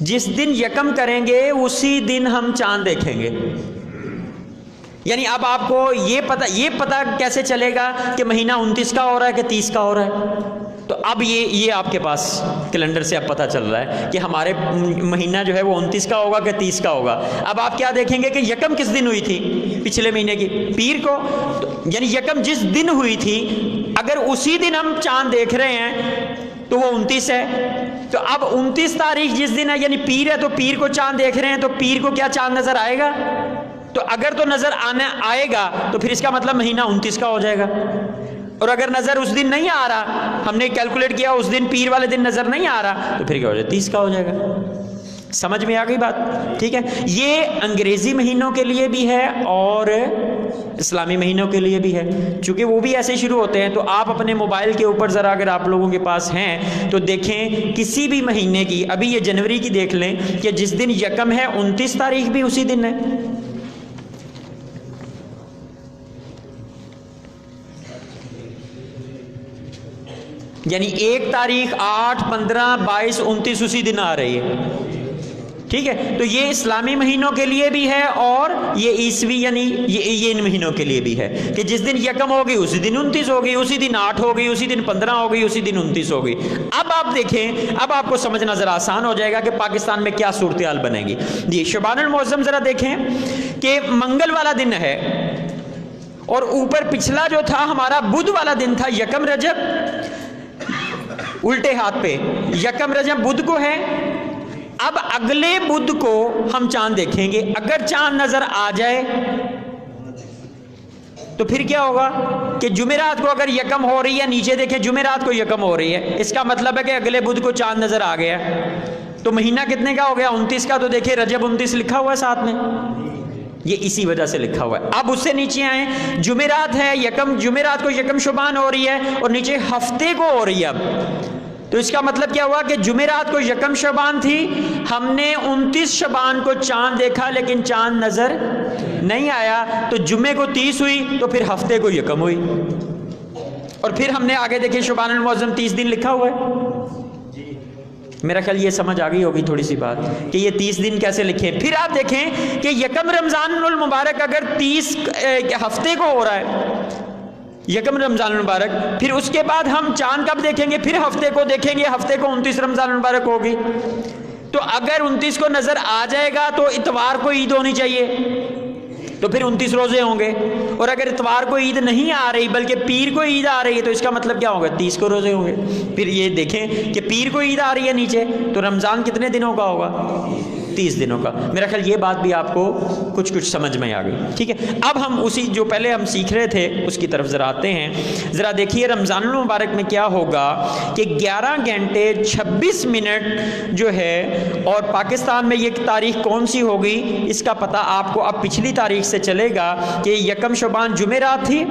جس دن یکم کریں گے اسی دن ہم چاند دیکھیں گے. یعنی اب آپ کو یہ پتہ کیسے چلے گا کہ مہینہ 29 کا ہو رہا ہے کہ 30 کا ہو رہا ہے؟ تو اب یہ آپ کے پاس کیلنڈر سے اب پتہ چل رہا ہے کہ ہمارے مہینہ جو ہے وہ 29 کا ہوگا کہ 30 کا ہوگا. اب آپ کیا دیکھیں گے کہ یکم کس دن ہوئی تھی پچھلے مہینے کی؟ پیر کو. یعنی یکم جس دن ہوئی تھی اگر اسی دن ہم چاند دیکھ رہے ہیں تو وہ 29 ہے. تو اب 29 تاریخ جس دن ہے یعنی پیر ہے تو پیر کو چاند دیکھ رہے ہیں تو پیر کو کیا چاند نظر آئے گا؟ تو اگر تو نظر آئے گا تو پھر اس کا مطلب مہینہ 29 کا ہو جائے گا. اور اگر نظر اس دن نہیں آ رہا، ہم نے کیلکولیٹ کیا اس دن پیر والے دن نظر نہیں آ رہا، تو پھر کیا ہو جائے 30 کا ہو جائے گا. سمجھ میں آ گئی بات؟ ٹھیک ہے. یہ انگریزی مہینوں کے لیے بھی ہے اور اسلامی مہینوں کے لیے بھی ہے، چونکہ وہ بھی ایسے شروع ہوتے ہیں. تو آپ اپنے موبائل کے اوپر ذرا اگر آپ لوگوں کے پاس ہیں تو دیکھیں کسی بھی مہینے کی، ابھی یہ جنوری کی دیکھ لیں کہ جس دن یکم ہے 29 تاریخ بھی اسی دن ہے. یعنی 1 تاریخ 8 15 22 29 اسی دن آ رہی ہے. ٹھیک ہے. تو یہ اسلامی مہینوں کے لیے بھی ہے اور یہ عیسوی یعنی یہ ان مہینوں کے لیے بھی ہے کہ جس دن یکم ہوگی اسی دن 29 ہوگی، اسی دن 8 ہوگی، اسی دن 15 ہوگی، اسی دن 29 ہوگی. اب آپ دیکھیں، اب آپ کو سمجھنا ذرا آسان ہو جائے گا کہ پاکستان میں کیا صورتحال بنے گی. جی شعبان المعظم ذرا دیکھیں کہ منگل والا دن ہے اور اوپر پچھلا جو تھا ہمارا بدھ والا دن تھا یکم رجب، الٹے ہاتھ پہ یکم رجب بدھ کو ہے. اب اگلے بدھ کو ہم چاند دیکھیں گے. اگر چاند نظر آ جائے تو پھر کیا ہوگا کہ جمعرات کو اگر یکم ہو رہی ہے، نیچے دیکھیں جمعرات کو یکم ہو رہی ہے، اس کا مطلب ہے کہ اگلے بدھ کو چاند نظر آ گیا. تو مہینہ کتنے کا ہو گیا؟ 29 کا. تو دیکھیں رجب 29 لکھا ہوا ہے ساتھ میں، یہ اسی وجہ سے لکھا ہوا ہے. اب اس سے نیچے آئیں، جمعرات ہے یکم، جمعرات کو یکم شعبان ہو رہی ہے اور نیچے ہفتے کو ہو رہی ہے. اب تو اس کا مطلب کیا ہوا کہ جمعرات کو یکم شعبان تھی، ہم نے 29 شعبان کو چاند دیکھا لیکن چاند نظر نہیں آیا. تو جمعے کو 30 ہوئی تو پھر ہفتے کو یکم ہوئی. اور پھر ہم نے آگے دیکھیں شعبان المعظم 30 دن لکھا ہوا ہے. میرا خیال یہ سمجھ آ گئی ہوگی تھوڑی سی بات کہ یہ 30 دن کیسے لکھیں. پھر آپ دیکھیں کہ یکم رمضان المبارک اگر 30 ہفتے کو ہو رہا ہے، یکم رمضان المبارک، پھر اس کے بعد ہم چاند کب دیکھیں گے؟ پھر ہفتے کو دیکھیں گے. ہفتے کو 29 رمضان المبارک ہوگی. تو اگر 29 کو نظر آ جائے گا تو اتوار کو عید ہونی چاہیے، تو پھر 29 روزے ہوں گے. اور اگر اتوار کو عید نہیں آ رہی بلکہ پیر کو عید آ رہی ہے تو اس کا مطلب کیا ہوگا؟ 30 کو روزے ہوں گے. پھر یہ دیکھیں کہ پیر کو عید آ رہی ہے نیچے، تو رمضان کتنے دنوں کا ہوگا؟ 30 دنوں کا. میرا خیال یہ بات بھی آپ کو کچھ سمجھ میں آ گئی. ٹھیک ہے. اب ہم اسی جو پہلے ہم سیکھ رہے تھے اس کی طرف ذرا آتے ہیں. ذرا دیکھیے رمضان المبارک میں کیا ہوگا کہ 11 گھنٹے 26 منٹ جو ہے، اور پاکستان میں یہ تاریخ کون سی ہوگی اس کا پتہ آپ کو اب پچھلی تاریخ سے چلے گا کہ یکم شعبان جمعرات تھی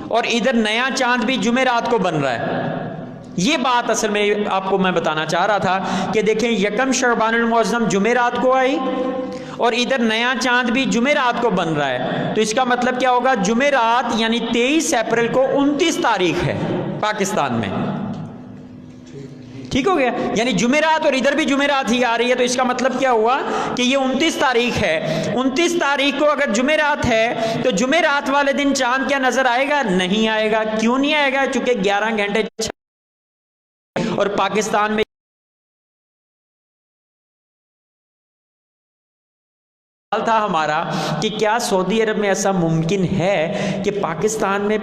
اور ادھر نیا چاند بھی جمعرات کو بن رہا ہے. یہ بات اصل میں آپ کو میں بتانا چاہ رہا تھا کہ دیکھیں یکم شعبان المعظم جمعرات کو آئی اور ادھر نیا چاند بھی جمعرات کو بن رہا ہے. تو اس کا مطلب کیا ہوگا؟ جمعرات یعنی 23 اپریل کو 29 تاریخ ہے پاکستان میں. ٹھیک ہو گیا. یعنی جمعرات اور ادھر بھی جمعرات ہی آ رہی ہے, تو اس کا مطلب کیا ہوا کہ یہ 29 تاریخ ہے. 29 تاریخ کو اگر جمعرات ہے تو جمعرات والے دن چاند کیا نظر آئے گا؟ نہیں آئے گا. کیوں نہیں آئے گا؟ چونکہ 11 گھنٹے اور پاکستان میں تھا ہمارا کہ کیا سعودی عرب میں ایسا ممکن ہے کہ پاکستان میں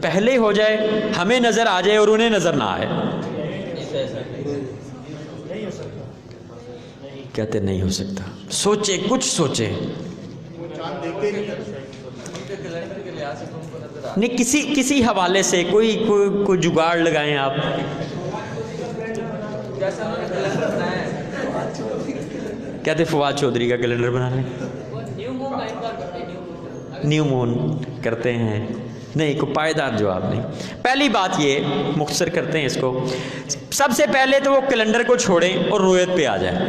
پہلے ہو جائے, ہمیں نظر آ جائے اور انہیں نظر نہ آئے؟ کہتے نہیں ہو سکتا. سوچے, کچھ سوچے. نہیں, کسی حوالے سے کوئی جگاڑ لگائیں آپ. کہتے فواد چودھری کا کیلنڈر بنا لیں, نیو مون کرتے ہیں. نہیں, کوئی پائیدار جواب نہیں. پہلی بات یہ مختصر کرتے ہیں اس کو. سب سے پہلے تو وہ کیلنڈر کو چھوڑیں اور رویت پہ آ جائیں.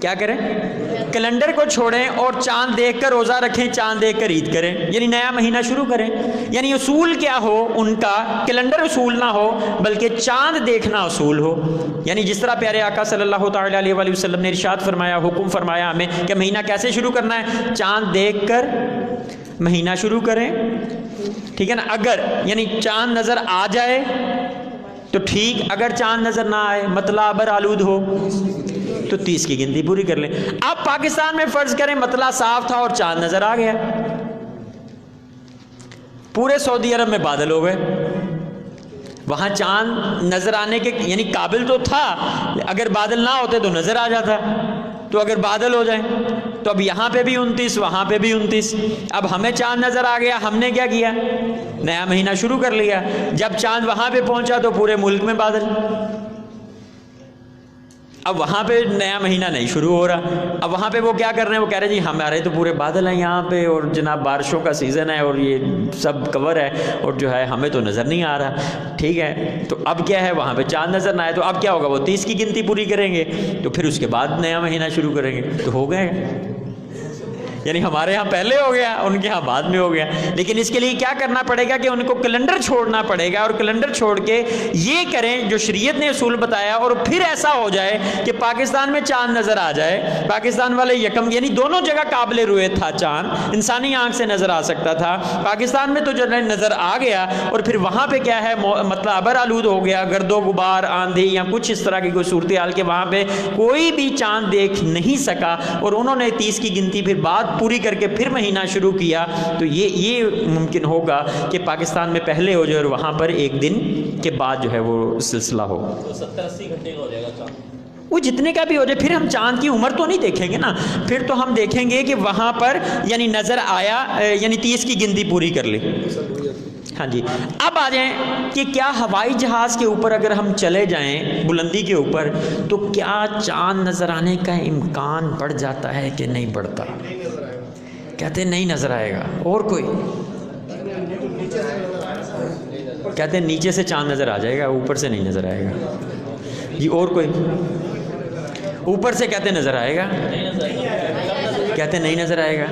کیا کریں؟ کیلنڈر کو چھوڑیں اور چاند دیکھ کر روزہ رکھیں, چاند دیکھ کر عید کریں, یعنی نیا مہینہ شروع کریں. یعنی اصول کیا ہو ان کا؟ کیلنڈر اصول نہ ہو بلکہ چاند دیکھنا اصول ہو. یعنی جس طرح پیارے آقا صلی اللہ تعالی علیہ وآلہ وسلم نے ارشاد فرمایا, حکم فرمایا ہمیں کہ مہینہ کیسے شروع کرنا ہے؟ چاند دیکھ کر مہینہ شروع کریں. ٹھیک ہے نا. اگر یعنی چاند نظر آ جائے تو ٹھیک, اگر چاند نظر نہ آئے, مطلع ابر آلود ہو, تو 30 کی گنتی پوری کر لیں. اب پاکستان میں فرض کریں مطلع صاف تھا اور چاند نظر آ گیا, پورے سعودی عرب میں بادل ہو گئے. وہاں چاند نظر آنے کے یعنی قابل تو تھا, اگر بادل نہ ہوتے تو نظر آ جاتا. تو اگر بادل ہو جائیں تو اب یہاں پہ بھی 29, وہاں پہ بھی 29. اب ہمیں چاند نظر آ گیا, ہم نے کیا کیا؟ نیا مہینہ شروع کر لیا. جب چاند وہاں پہ پہنچا تو پورے ملک میں بادل. اب وہاں پہ نیا مہینہ نہیں شروع ہو رہا. اب وہاں پہ وہ کیا کر رہے ہیں؟ وہ کہہ رہے ہیں جی ہمارے تو پورے بادل ہیں یہاں پہ, اور جناب بارشوں کا سیزن ہے اور یہ سب کور ہے, اور جو ہے ہمیں تو نظر نہیں آ رہا. ٹھیک ہے, تو اب کیا ہے, وہاں پہ چاند نظر نہ آئے تو اب کیا ہوگا؟ وہ 30 کی گنتی پوری کریں گے, تو پھر اس کے بعد نیا مہینہ شروع کریں گے, تو ہو گئے. یعنی ہمارے ہاں پہلے ہو گیا, ان کے ہاں بعد میں ہو گیا. لیکن اس کے لیے کیا کرنا پڑے گا کہ ان کو کیلنڈر چھوڑنا پڑے گا, اور کیلنڈر چھوڑ کے یہ کریں جو شریعت نے اصول بتایا, اور پھر ایسا ہو جائے کہ پاکستان میں چاند نظر آ جائے. پاکستان والے یکم, یعنی دونوں جگہ قابل رویت تھا چاند, انسانی آنکھ سے نظر آ سکتا تھا. پاکستان میں تو جو نظر آ گیا, اور پھر وہاں پہ کیا ہے, مطلب ابر آلود ہو گیا, گرد و غبار, آندھی یا کچھ اس طرح کی کوئی صورتحال کہ وہاں پہ کوئی بھی چاند دیکھ نہیں سکا, اور انہوں نے 30 کی گنتی پھر بعد پوری کر کے پھر مہینہ شروع کیا. تو یہ ممکن ہوگا کہ پاکستان میں پہلے ہو جائے اور وہاں پر ایک دن کے بعد جو ہے وہ سلسلہ ہو. 70-80 گھنٹے کا ہو جائے گا چاند, وہ جتنے کا بھی ہو جائے. پھر ہم چاند کی عمر تو نہیں دیکھیں گے نا, پھر تو ہم دیکھیں گے کہ وہاں پر یعنی نظر آیا, یعنی 30 کی گنتی پوری کر لی. ہاں جی. اب آ جائیں کہ کیا ہوائی جہاز کے اوپر اگر ہم چلے جائیں بلندی کے اوپر, تو کیا چاند نظر آنے کا امکان بڑھ جاتا ہے کہ نہیں بڑھتا؟ کہتے ہیں نہیں نظر آئے گا. اور کوئی کہتے ہیں نیچے سے چاند نظر آ جائے گا, اوپر سے نہیں نظر آئے گا. جی اور کوئی؟ اوپر سے کہتے نظر آئے گا, کہتے نہیں نظر آئے گا,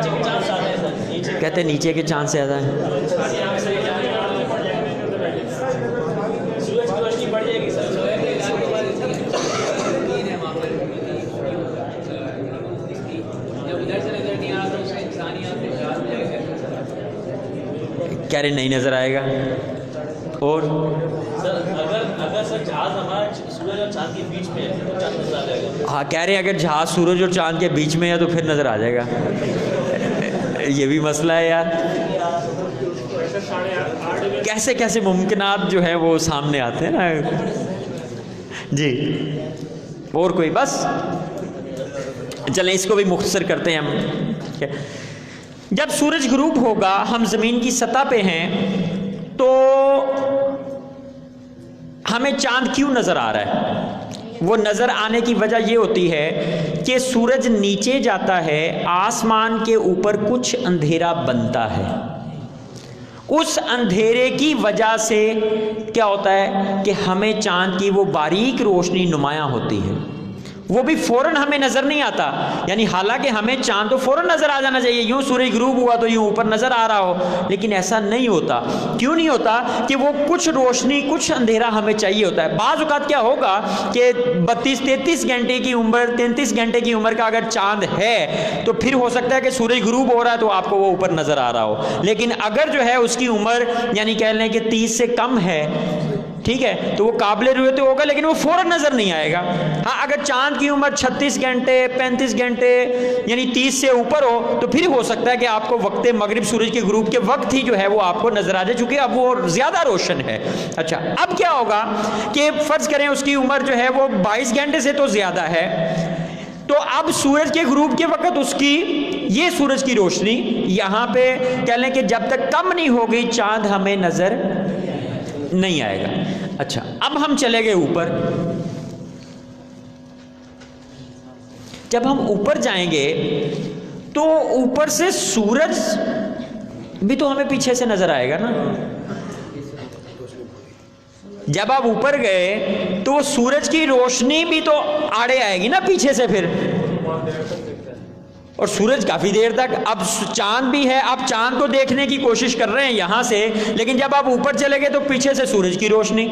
کہتے نیچے کے چاند سے زیادہ ہے. کہہ رہے نہیں نظر آئے گا. اور اگر سر جہاز ہمارا سورج اور چاند کے بیچ میں ہے تو چاند نظر آ جائے گا. ہاں کہہ رہے ہیں اگر جہاز سورج اور چاند کے بیچ میں ہے تو پھر نظر آ جائے گا. یہ بھی مسئلہ ہے یار, کیسے کیسے ممکنات جو ہے وہ سامنے آتے ہیں نا. جی اور کوئی؟ بس چلیں اس کو بھی مختصر کرتے ہیں ہم. جب سورج غروب ہوگا, ہم زمین کی سطح پہ ہیں, تو ہمیں چاند کیوں نظر آ رہا ہے؟ وہ نظر آنے کی وجہ یہ ہوتی ہے کہ سورج نیچے جاتا ہے, آسمان کے اوپر کچھ اندھیرا بنتا ہے. اس اندھیرے کی وجہ سے کیا ہوتا ہے کہ ہمیں چاند کی وہ باریک روشنی نمایاں ہوتی ہے. وہ بھی فوراً ہمیں نظر نہیں آتا، یعنی حالانکہ ہمیں چاند تو فوراً نظر آ جانا چاہیے، یوں سورج غروب ہوا تو یوں اوپر نظر آ رہا ہو، لیکن ایسا نہیں ہوتا۔ کیوں نہیں ہوتا؟ کہ وہ کچھ روشنی کچھ اندھیرا ہمیں چاہیے ہوتا ہے۔ بعض اوقات کیا ہوگا کہ 32-33 گھنٹے کی عمر 33 گھنٹے کی عمر کا اگر چاند ہے تو پھر ہو سکتا ہے کہ سورج غروب ہو رہا ہے تو آپ کو وہ اوپر نظر آ رہا ہو، لیکن اگر جو ہے اس کی عمر یعنی کہہ لیں کہ 30 سے کم ہے، ٹھیک ہے، تو وہ قابل رؤیت ہوگا لیکن وہ فوراً نظر نہیں آئے گا۔ ہاں اگر چاند کی عمر 36 گھنٹے 35 گھنٹے یعنی 30 سے اوپر ہو تو پھر ہو سکتا ہے کہ آپ کو وقت مغرب سورج کے غروب کے وقت ہی جو ہے وہ آپ کو نظر آ جائے، چونکہ اب وہ زیادہ روشن ہے۔ اچھا اب کیا ہوگا کہ فرض کریں اس کی عمر جو ہے وہ 22 گھنٹے سے تو زیادہ ہے، تو اب سورج کے غروب کے وقت اس کی یہ سورج کی روشنی یہاں پہ کہہ لیں کہ جب تک کم نہیں ہوگی چاند ہمیں نظر نہیں آئے گا۔ اچھا اب ہم چلے گئے اوپر، جب ہم اوپر جائیں گے تو اوپر سے سورج بھی تو ہمیں پیچھے سے نظر آئے گا نا۔ جب آپ اوپر گئے تو سورج کی روشنی بھی تو آڑے آئے گی نا پیچھے سے پھر، اور سورج کافی دیر تک، اب چاند بھی ہے، آپ چاند کو دیکھنے کی کوشش کر رہے ہیں یہاں سے، لیکن جب آپ اوپر چلے گئے تو پیچھے سے سورج کی روشنی،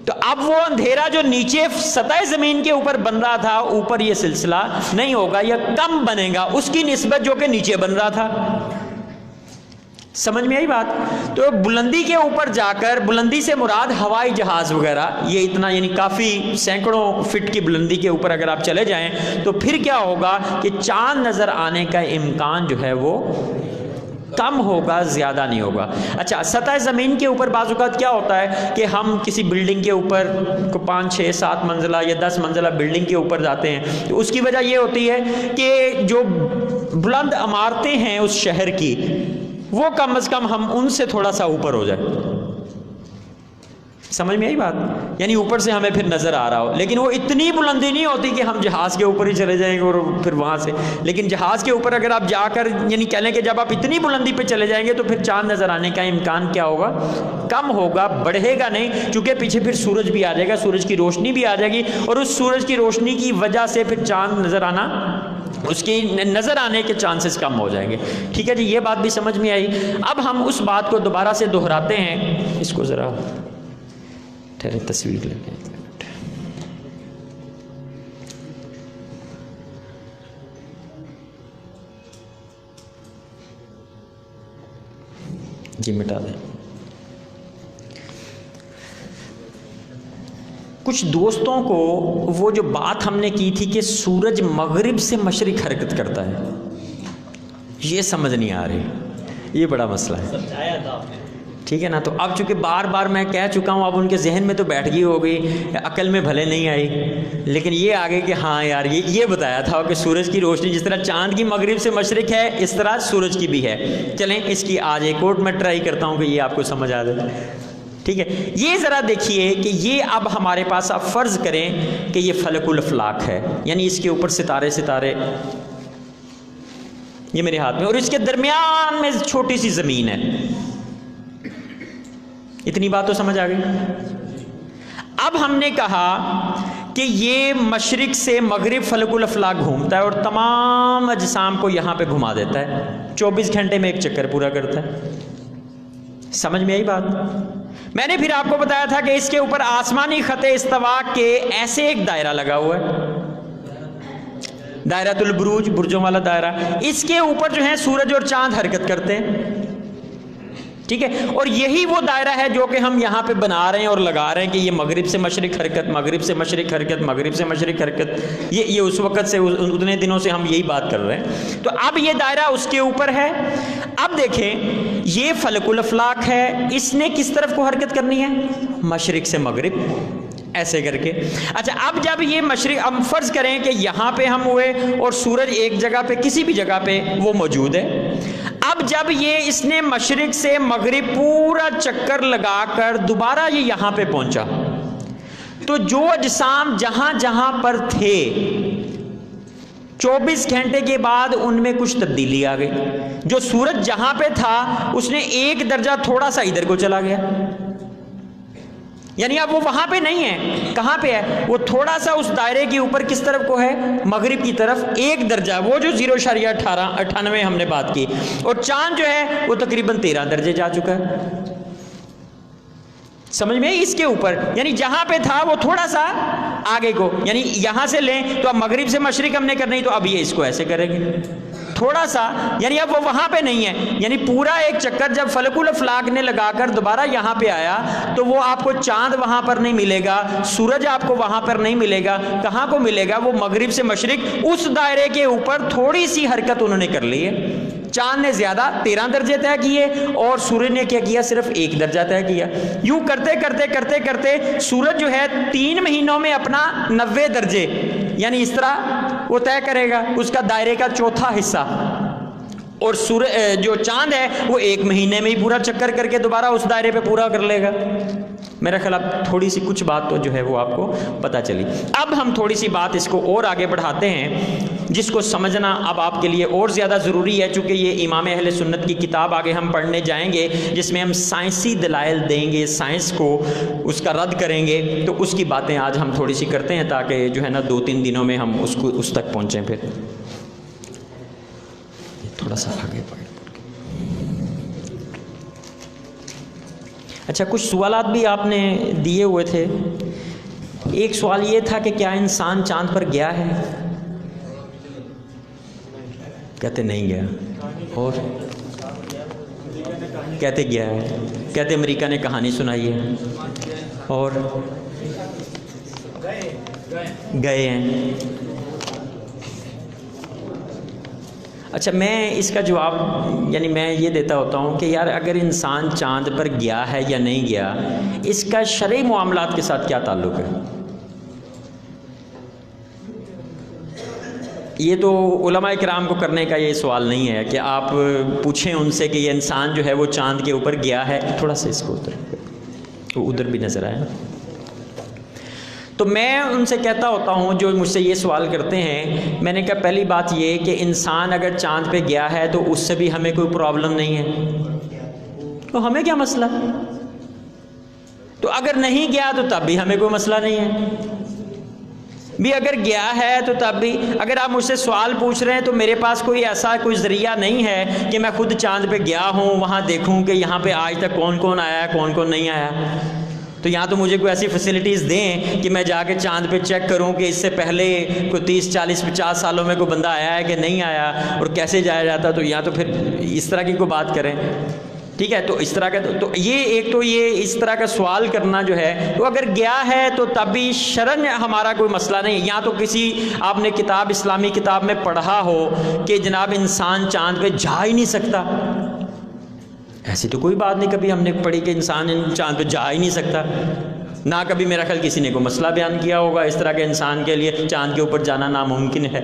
تو اب وہ اندھیرا جو نیچے سطح زمین کے اوپر بن رہا تھا اوپر یہ سلسلہ نہیں ہوگا یا کم بنے گا اس کی نسبت جو کہ نیچے بن رہا تھا۔ سمجھ میں آئی بات؟ تو بلندی کے اوپر جا کر، بلندی سے مراد ہوائی جہاز وغیرہ، یہ اتنا یعنی کافی سینکڑوں فٹ کی بلندی کے اوپر اگر آپ چلے جائیں تو پھر کیا ہوگا کہ چاند نظر آنے کا امکان جو ہے وہ کم ہوگا، زیادہ نہیں ہوگا۔ اچھا سطح زمین کے اوپر بعض اوقات کیا ہوتا ہے کہ ہم کسی بلڈنگ کے اوپر کو 5 6 7 منزلہ یا 10 منزلہ بلڈنگ کے اوپر جاتے ہیں، تو اس کی وجہ یہ ہوتی ہے کہ جو بلند عمارتیں ہیں اس شہر کی وہ کم از کم ہم ان سے تھوڑا سا اوپر ہو جائے۔ سمجھ میں آئی بات؟ یعنی اوپر سے ہمیں پھر نظر آ رہا ہو، لیکن وہ اتنی بلندی نہیں ہوتی کہ ہم جہاز کے اوپر ہی چلے جائیں گے اور پھر وہاں سے، لیکن جہاز کے اوپر اگر آپ جا کر یعنی کہہ لیں کہ جب آپ اتنی بلندی پہ چلے جائیں گے تو پھر چاند نظر آنے کا امکان کیا ہوگا؟ کم ہوگا، بڑھے گا نہیں، چونکہ پیچھے پھر سورج بھی آ جائے گا، سورج کی روشنی بھی آ جائے گی، اور اس سورج کی روشنی کی وجہ سے پھر چاند نظر آنا، اس کی نظر آنے کے چانسز کم ہو جائیں گے۔ ٹھیک ہے جی، یہ بات بھی سمجھ میں آئی۔ اب ہم اس بات کو دوبارہ سے دہراتے ہیں، اس کو ذرا ٹھہرے تصویر لے لیں۔ جی مٹا دیں۔ کچھ دوستوں کو وہ جو بات ہم نے کی تھی کہ سورج مغرب سے مشرق حرکت کرتا ہے، یہ سمجھ نہیں آ رہی، یہ بڑا مسئلہ ہے، سمجھایا تھا آپ نے، ٹھیک ہے نا؟ تو اب چونکہ بار بار میں کہہ چکا ہوں، اب ان کے ذہن میں تو بیٹھ گئی ہوگی، عقل میں بھلے نہیں آئی، لیکن یہ آگے کہ ہاں یار یہ بتایا تھا کہ سورج کی روشنی جس طرح چاند کی مغرب سے مشرق ہے اس طرح سورج کی بھی ہے۔ چلیں اس کی آج ایک اور میں ٹرائی کرتا ہوں کہ یہ آپ کو سمجھ آ جائے، ٹھیک ہے؟ یہ ذرا دیکھیے کہ یہ اب ہمارے پاس آپ فرض کریں کہ یہ فلک الافلاق ہے، یعنی اس کے اوپر ستارے یہ میرے ہاتھ میں، اور اس کے درمیان میں چھوٹی سی زمین ہے۔ اتنی بات تو سمجھ آ گئی؟ اب ہم نے کہا کہ یہ مشرق سے مغرب فلک الافلاق گھومتا ہے اور تمام اجسام کو یہاں پہ گھما دیتا ہے، 24 گھنٹے میں ایک چکر پورا کرتا ہے۔ سمجھ میں آئی بات؟ میں نے پھر آپ کو بتایا تھا کہ اس کے اوپر آسمانی خط استوا کے ایسے ایک دائرہ لگا ہوا ہے، دائرۃ البروج، برجوں والا دائرہ، اس کے اوپر جو ہے سورج اور چاند حرکت کرتے ہیں، ٹھیک ہے؟ اور یہی وہ دائرہ ہے جو کہ ہم یہاں پہ بنا رہے ہیں اور لگا رہے ہیں کہ یہ مغرب سے مشرق حرکت، مغرب سے مشرق حرکت، مغرب سے مشرق حرکت، یہ اس وقت سے اتنے دنوں سے ہم یہی بات کر رہے ہیں۔ تو اب یہ دائرہ اس کے اوپر ہے۔ اب دیکھیں یہ فلک الافلاق ہے، اس نے کس طرف کو حرکت کرنی ہے؟ مشرق سے مغرب، ایسے کر کے۔ اچھا اب جب یہ مشرق، ہم فرض کریں کہ یہاں پہ ہم ہوئے اور سورج ایک جگہ پہ کسی بھی جگہ پہ وہ موجود ہے، اب جب یہ اس نے مشرق سے مغرب پورا چکر لگا کر دوبارہ یہ یہاں پہ پہنچا، تو جو اجسام جہاں جہاں پر تھے 24 گھنٹے کے بعد ان میں کچھ تبدیلی آ گئی۔ جو سورج جہاں پہ تھا اس نے 1 درجہ تھوڑا سا ادھر کو چلا گیا، یعنی اب وہ وہاں پہ نہیں ہے، کہاں پہ ہے؟ وہ تھوڑا سا اس دائرے کے اوپر کس طرف کو ہے؟ مغرب کی طرف 1 درجہ، وہ جو 0.98 ہم نے بات کی، اور چاند جو ہے وہ تقریباً 13 درجے جا چکا ہے، سمجھ میں؟ اس کے اوپر یعنی جہاں پہ تھا وہ تھوڑا سا آگے کو، یعنی یہاں سے لیں تو اب مغرب سے مشرق ہم نے کرنی، تو اب یہ اس کو ایسے کریں گے تھوڑا سا، یعنی اب وہ وہاں پہ نہیں ہے، یعنی پورا ایک چکر جب فلک الافلاک نے لگا کر دوبارہ یہاں پہ آیا تو وہ آپ کو چاند وہاں پر نہیں ملے گا، سورج آپ کو وہاں پر نہیں ملے گا، کہاں کو ملے گا؟ وہ مغرب سے مشرق اس دائرے کے اوپر تھوڑی سی حرکت انہوں نے کر لی ہے۔ چاند نے زیادہ 13 درجے طے کیے اور سورج نے کیا کیا؟ صرف 1 درجہ طے کیا۔ یوں کرتے کرتے کرتے کرتے سورج جو ہے 3 مہینوں میں اپنا 90 درجے یعنی اس طرح وہ طے کرے گا، اس کا دائرے کا چوتھا حصہ، اور جو چاند ہے وہ 1 مہینے میں ہی پورا چکر کر کے دوبارہ اس دائرے پہ پورا کر لے گا۔ میرا خیال اب تھوڑی سی کچھ بات تو جو ہے وہ آپ کو پتہ چلی۔ اب ہم تھوڑی سی بات اس کو اور آگے بڑھاتے ہیں، جس کو سمجھنا اب آپ کے لیے اور زیادہ ضروری ہے، چونکہ یہ امام اہل سنت کی کتاب آگے ہم پڑھنے جائیں گے جس میں ہم سائنسی دلائل دیں گے، سائنس کو اس کا رد کریں گے، تو اس کی باتیں آج ہم تھوڑی سی کرتے ہیں تاکہ جو ہے نا 2-3 دنوں میں ہم اس تک پہنچیں۔ پھر تھوڑا سا آگے پڑھ۔ اچھا، کچھ سوالات بھی آپ نے دیے ہوئے تھے۔ ایک سوال یہ تھا کہ کیا انسان چاند پر گیا ہے؟ کہتے نہیں گیا، اور کہتے گیا ہے، کہتے امریکہ نے کہانی سنائی ہے، اور گئے ہیں۔ اچھا، میں اس کا جواب یعنی میں یہ دیتا ہوتا ہوں کہ یار اگر انسان چاند پر گیا ہے یا نہیں گیا، اس کا شرعی معاملات کے ساتھ کیا تعلق ہے؟ یہ تو علماء کرام کو کرنے کا یہ سوال نہیں ہے کہ آپ پوچھیں ان سے کہ یہ انسان جو ہے وہ چاند کے اوپر گیا ہے۔ تھوڑا سا اس کو ادھر بھی نظر آیا۔ تو میں ان سے کہتا ہوتا ہوں جو مجھ سے یہ سوال کرتے ہیں، میں نے کہا پہلی بات یہ کہ انسان اگر چاند پہ گیا ہے تو اس سے بھی ہمیں کوئی پرابلم نہیں ہے، تو ہمیں کیا مسئلہ؟ تو اگر نہیں گیا تو تب بھی ہمیں کوئی مسئلہ نہیں ہے، بھی اگر گیا ہے تو تب بھی۔ اگر آپ مجھ سے سوال پوچھ رہے ہیں تو میرے پاس کوئی ایسا کوئی ذریعہ نہیں ہے کہ میں خود چاند پہ گیا ہوں، وہاں دیکھوں کہ یہاں پہ آج تک کون کون آیا ہے کون کون نہیں آیا۔ تو یہاں تو مجھے کوئی ایسی فیسلٹیز دیں کہ میں جا کے چاند پہ چیک کروں کہ اس سے پہلے کوئی 30 40 50 سالوں میں کوئی بندہ آیا ہے کہ نہیں آیا اور کیسے جایا جاتا، تو یہاں تو پھر اس طرح کی کوئی بات کریں، ٹھیک ہے؟ تو اس طرح کا تو یہ ایک تو یہ اس طرح کا سوال کرنا جو ہے، تو اگر گیا ہے تو تب بھی شرعن ہمارا کوئی مسئلہ نہیں۔ یہاں تو کسی آپ نے کتاب اسلامی کتاب میں پڑھا ہو کہ جناب انسان چاند پہ جا ہی نہیں سکتا، ایسی تو کوئی بات نہیں کبھی ہم نے پڑھی کہ انسان چاند پہ جا ہی نہیں سکتا، نہ کبھی میرا خیال کسی نے کوئی مسئلہ بیان کیا ہوگا اس طرح کے انسان کے لیے چاند کے اوپر جانا ناممکن ہے۔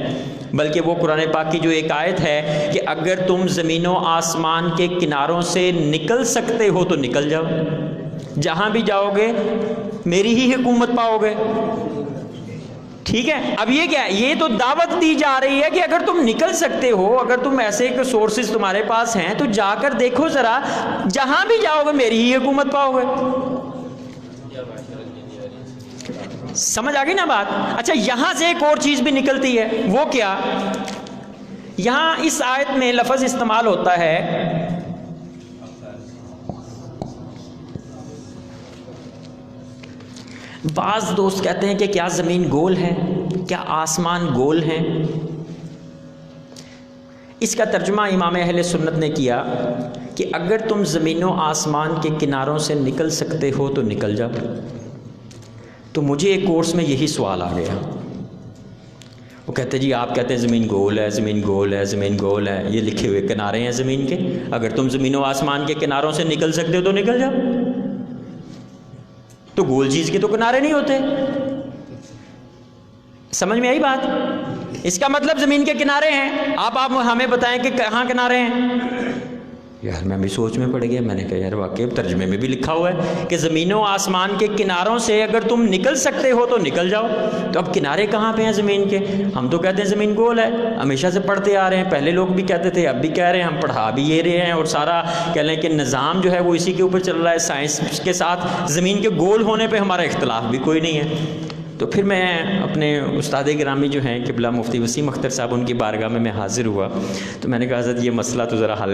بلکہ وہ قرآن پاک کی جو ایک آیت ہے کہ اگر تم زمین و آسمان کے کناروں سے نکل سکتے ہو تو نکل جاؤ، جہاں بھی جاؤ گے میری ہی حکومت پاؤ گے، ٹھیک ہے؟ اب یہ کیا ہے؟ یہ تو دعوت دی جا رہی ہے کہ اگر تم نکل سکتے ہو، اگر تم ایسے سورسز تمہارے پاس ہیں تو جا کر دیکھو ذرا، جہاں بھی جاؤ گے میری ہی حکومت پاؤ گے۔ سمجھ آ گئی نا بات؟ اچھا، یہاں سے ایک اور چیز بھی نکلتی ہے، وہ کیا؟ یہاں اس آیت میں لفظ استعمال ہوتا ہے بعض دوست کہتے ہیں کہ کیا زمین گول ہے، کیا آسمان گول ہیں؟ اس کا ترجمہ امام اہل سنت نے کیا کہ اگر تم زمین و آسمان کے کناروں سے نکل سکتے ہو تو نکل جاؤ۔ تو مجھے ایک کورس میں یہی سوال آ گیا، وہ کہتے جی آپ کہتے ہیں زمین گول ہے، زمین گول ہے، زمین گول ہے، یہ لکھے ہوئے کنارے ہیں زمین کے، اگر تم زمین و آسمان کے کناروں سے نکل سکتے ہو تو نکل جاؤ۔ تو گول چیز کے تو کنارے نہیں ہوتے، سمجھ میں آئی بات؟ اس کا مطلب زمین کے کنارے ہیں، آپ ہمیں بتائیں کہ کہاں کنارے ہیں؟ یار میں بھی سوچ میں پڑ گیا، میں نے کہا یار واقعی ترجمے میں بھی لکھا ہوا ہے کہ زمین و آسمان کے کناروں سے اگر تم نکل سکتے ہو تو نکل جاؤ، تو اب کنارے کہاں پہ ہیں زمین کے؟ ہم تو کہتے ہیں زمین گول ہے، ہمیشہ سے پڑھتے آ رہے ہیں، پہلے لوگ بھی کہتے تھے، اب بھی کہہ رہے ہیں، ہم پڑھا بھی یہ رہے ہیں، اور سارا کہہ لیں کہ نظام جو ہے وہ اسی کے اوپر چل رہا ہے، سائنس کے ساتھ زمین کے گول ہونے پہ ہمارا اختلاف بھی کوئی نہیں ہے۔ تو پھر میں اپنے استاد گرامی جو ہیں قبلہ مفتی وسیم اختر صاحب، ان کی بارگاہ میں حاضر ہوا، تو میں نے کہا حضرت یہ مسئلہ تو ذرا حل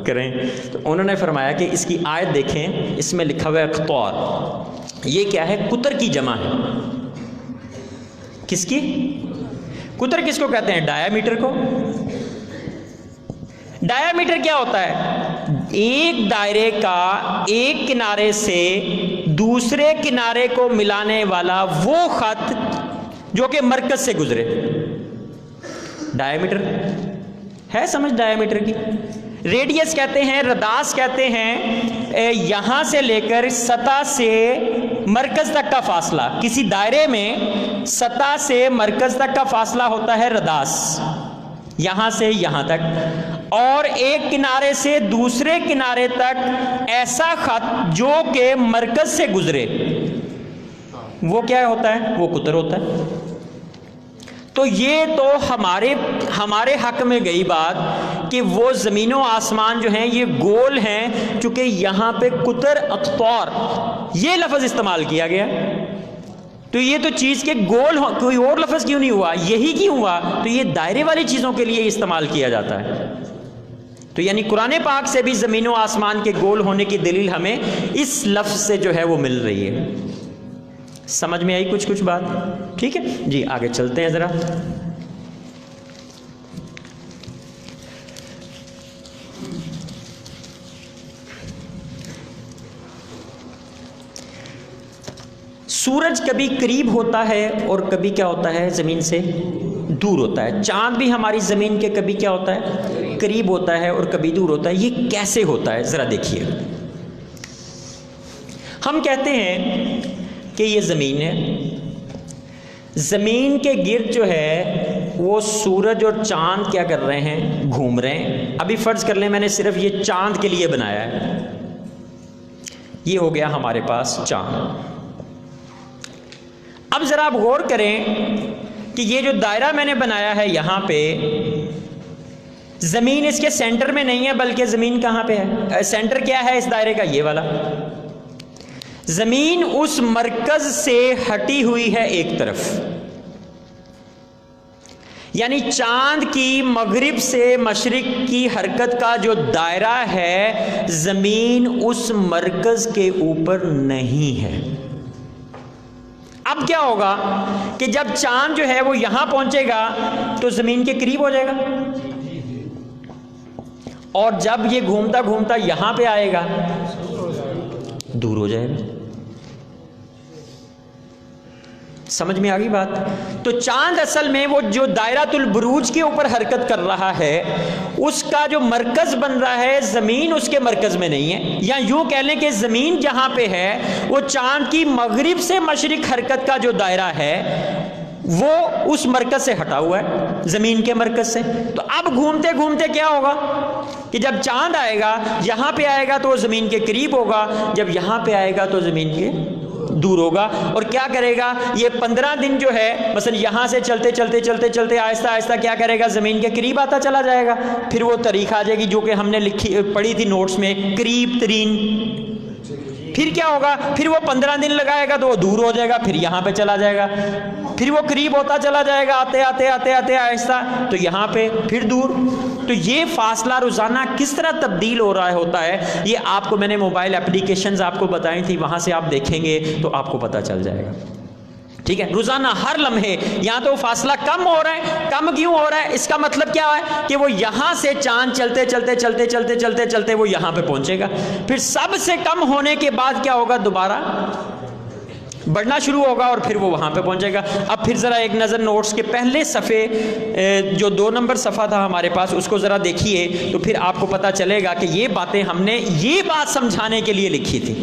کریں۔ تو انہوں نے فرمایا کہ اس کی آیت دیکھیں، اس میں لکھا ہوا ہے اقطار، یہ کیا ہے؟ قطر کی جمع ہے۔ کس کی؟ قطر کس کو کہتے ہیں؟ ڈایا میٹر کو۔ ڈایا میٹر کیا ہوتا ہے؟ ایک دائرے کا ایک کنارے سے دوسرے کنارے کو ملانے والا وہ خط جو کہ مرکز سے گزرے، ڈایا میٹر ہے، سمجھ ڈایا میٹر کی؟ ریڈیس کہتے ہیں، رداس کہتے ہیں یہاں سے لے کر سطح سے مرکز تک کا فاصلہ، کسی دائرے میں سطح سے مرکز تک کا فاصلہ ہوتا ہے رداس، یہاں سے یہاں تک، اور ایک کنارے سے دوسرے کنارے تک ایسا خط جو کہ مرکز سے گزرے، وہ کیا ہوتا ہے؟ وہ قطر ہوتا ہے۔ تو یہ تو ہمارے حق میں گئی بات کہ وہ زمین و آسمان جو ہیں یہ گول ہیں، چونکہ یہاں پہ قطر اقطار یہ لفظ استعمال کیا گیا، تو یہ تو چیز کے گول کوئی اور لفظ کیوں نہیں ہوا؟ یہی کیوں ہوا؟ تو یہ دائرے والی چیزوں کے لیے استعمال کیا جاتا ہے۔ تو یعنی قرآن پاک سے بھی زمین و آسمان کے گول ہونے کی دلیل ہمیں اس لفظ سے جو ہے وہ مل رہی ہے۔ سمجھ میں آئی کچھ بات؟ ٹھیک ہے جی، آگے چلتے ہیں ذرا۔ سورج کبھی قریب ہوتا ہے اور کبھی کیا ہوتا ہے؟ زمین سے دور ہوتا ہے۔ چاند بھی ہماری زمین کے کبھی کیا ہوتا ہے؟ قریب ہوتا ہے اور کبھی دور ہوتا ہے۔ یہ کیسے ہوتا ہے ذرا دیکھیے۔ ہم کہتے ہیں کہ یہ زمین ہے، زمین کے گرد جو ہے وہ سورج اور چاند کیا کر رہے ہیں؟ گھوم رہے ہیں۔ ابھی فرض کر لیں میں نے صرف یہ چاند کے لیے بنایا ہے، یہ ہو گیا ہمارے پاس چاند۔ اب ذرا آپ غور کریں کہ یہ جو دائرہ میں نے بنایا ہے یہاں پہ، زمین اس کے سینٹر میں نہیں ہے، بلکہ زمین کہاں پہ ہے؟ سینٹر کیا ہے اس دائرے کا؟ یہ والا۔ زمین اس مرکز سے ہٹی ہوئی ہے ایک طرف، یعنی چاند کی مغرب سے مشرق کی حرکت کا جو دائرہ ہے، زمین اس مرکز کے اوپر نہیں ہے۔ اب کیا ہوگا کہ جب چاند جو ہے وہ یہاں پہنچے گا تو زمین کے قریب ہو جائے گا، اور جب یہ گھومتا گھومتا یہاں پہ آئے گا دور ہو جائے گا۔ سمجھ میں آ گئی بات؟ تو چاند اصل میں وہ جو دائرۃ البروج کے اوپر حرکت کر رہا ہے، اس کا جو مرکز بن رہا ہے، زمین اس کے مرکز میں نہیں ہے، یا یوں کہہ لیں کہ زمین جہاں پہ ہے وہ چاند کی مغرب سے مشرق حرکت کا جو دائرہ ہے وہ اس مرکز سے ہٹا ہوا ہے، زمین کے مرکز سے۔ تو اب گھومتے گھومتے کیا ہوگا کہ جب چاند آئے گا یہاں پہ آئے گا تو وہ زمین کے قریب ہوگا، جب یہاں پہ آئے گا تو زمین کے دور ہوگا۔ اور کیا کرے گا؟ یہ 15 دن جو ہے مثلا یہاں سے چلتے چلتے چلتے چلتے آہستہ آہستہ کیا کرے گا؟ زمین کے قریب آتا چلا جائے گا۔ پھر وہ تاریخ آ جائے گی جو کہ ہم نے پڑھی تھی نوٹس میں، قریب ترین۔ پھر کیا ہوگا؟ پھر وہ 15 دن لگائے گا تو وہ دور ہو جائے گا، پھر یہاں پہ چلا جائے گا، پھر وہ قریب ہوتا چلا جائے گا، آتے آتے آتے آتے آہستہ، تو یہاں پہ پھر دور۔ تو یہ فاصلہ روزانہ کس طرح تبدیل ہو رہا ہوتا ہے، یہ آپ کو میں نے موبائل اپلیکیشنز آپ کو بتائی تھی، وہاں سے آپ دیکھیں گے تو آپ کو پتہ چل جائے گا۔ ٹھیک ہے، روزانہ ہر لمحے یہاں تو فاصلہ کم ہو رہا ہے۔ کم کیوں ہو رہا ہے؟ اس کا مطلب کیا ہے کہ وہ یہاں سے چاند چلتے چلتے چلتے چلتے چلتے چلتے وہ یہاں پہ پہنچے گا، پھر سب سے کم ہونے کے بعد کیا ہوگا؟ دوبارہ بڑھنا شروع ہوگا اور پھر وہ وہاں پہ پہنچے گا۔ اب پھر ذرا ایک نظر نوٹس کے پہلے صفحے جو 2 نمبر صفحہ تھا ہمارے پاس، اس کو ذرا دیکھیے تو پھر آپ کو پتہ چلے گا کہ یہ باتیں ہم نے یہ بات سمجھانے کے لیے لکھی تھی۔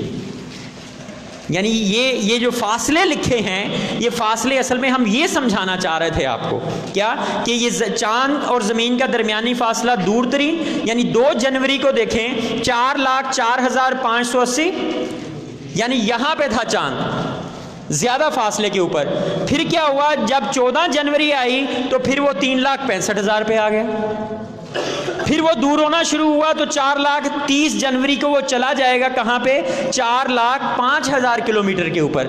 یعنی یہ جو فاصلے لکھے ہیں، یہ فاصلے اصل میں ہم یہ سمجھانا چاہ رہے تھے آپ کو، کیا کہ یہ چاند اور زمین کا درمیانی فاصلہ دور ترین، یعنی 2 جنوری کو دیکھیں 4,04,580، یعنی یہاں پہ تھا چاند زیادہ فاصلے کے اوپر. پھر کیا ہوا، جب 14 جنوری آئی تو پھر وہ 3,65,000 پہ آ گیا. پھر وہ دور ہونا شروع ہوا تو 4,30,000 جنوری کو وہ چلا جائے گا کہاں پہ، 4,05,000 کلومیٹر کے اوپر.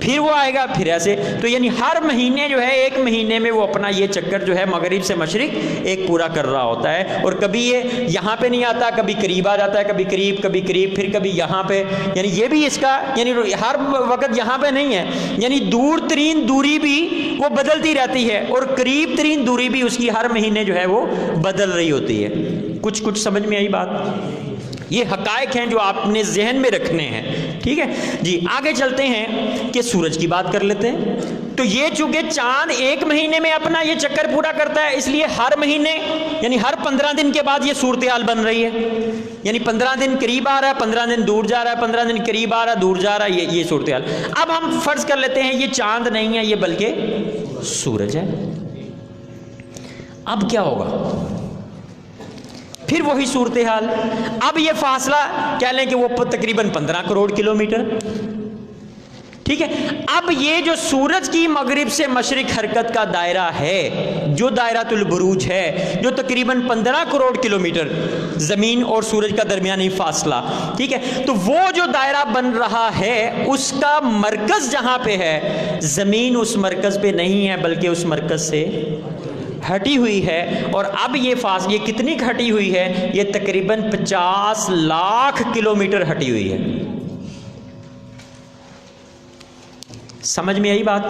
پھر وہ آئے گا، پھر ایسے. تو یعنی ہر مہینے جو ہے، ایک مہینے میں وہ اپنا یہ چکر جو ہے مغرب سے مشرق ایک پورا کر رہا ہوتا ہے. اور کبھی یہ یہاں پہ نہیں آتا، کبھی قریب آ جاتا ہے، کبھی قریب کبھی قریب، پھر کبھی یہاں پہ. یعنی یہ بھی اس کا یعنی ہر وقت یہاں پہ نہیں ہے، یعنی دور ترین دوری بھی وہ بدلتی رہتی ہے اور قریب ترین دوری بھی اس کی ہر مہینے جو ہے وہ بدل رہی ہوتی ہے. کچھ سمجھ میں آئی بات؟ یہ حقائق ہیں جو آپ نے ذہن میں رکھنے ہیں. ٹھیک ہے جی، آگے چلتے ہیں کہ سورج کی بات کر لیتے ہیں. تو یہ چونکہ چاند ایک مہینے میں اپنا یہ چکر پورا کرتا ہے، اس لیے ہر مہینے یعنی ہر 15 دن کے بعد یہ صورتحال بن رہی ہے. یعنی 15 دن قریب آ رہا ہے، 15 دن دور جا رہا ہے، 15 دن قریب آ رہا ہے، دور جا رہا ہے، یہ صورتحال. اب ہم فرض کر لیتے ہیں یہ چاند نہیں ہے، یہ بلکہ سورج ہے. اب کیا ہوگا؟ پھر وہی صورتحال. اب یہ فاصلہ کہہ لیں کہ وہ تقریباً 15 کروڑ کلومیٹر. ٹھیک ہے. اب یہ جو سورج کی مغرب سے مشرق حرکت کا دائرہ ہے، جو دائرۃ البروج ہے، جو تقریباً 15 کروڑ کلومیٹر زمین اور سورج کا درمیانی فاصلہ. ٹھیک ہے. تو وہ جو دائرہ بن رہا ہے اس کا مرکز جہاں پہ ہے، زمین اس مرکز پہ نہیں ہے بلکہ اس مرکز سے ہٹی ہوئی ہے. اور اب یہ یہ کتنی ہٹی ہوئی ہے؟ یہ تقریباً 50 لاکھ کلومیٹر ہٹی ہوئی ہے. سمجھ میں آئی بات؟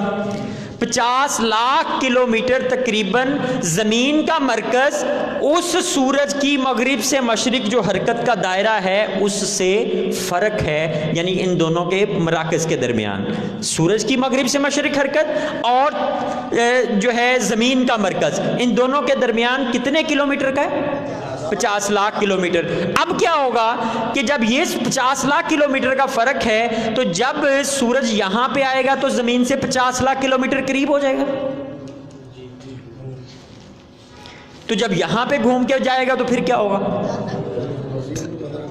50 لاکھ کلومیٹر تقریباً زمین کا مرکز اس سورج کی مغرب سے مشرق جو حرکت کا دائرہ ہے اس سے فرق ہے. یعنی ان دونوں کے مراکز کے درمیان سورج کی مغرب سے مشرق حرکت اور جو ہے زمین کا مرکز، ان دونوں کے درمیان کتنے کلومیٹر کا ہے؟ 50 لاکھ کلومیٹر. اب کیا ہوگا کہ جب یہ 50 لاکھ کلومیٹر کا فرق ہے تو جب سورج یہاں پہ آئے گا تو زمین سے 50 لاکھ کلومیٹر قریب ہو جائے گا. تو جب یہاں پہ گھوم کے جائے گا تو پھر کیا ہوگا؟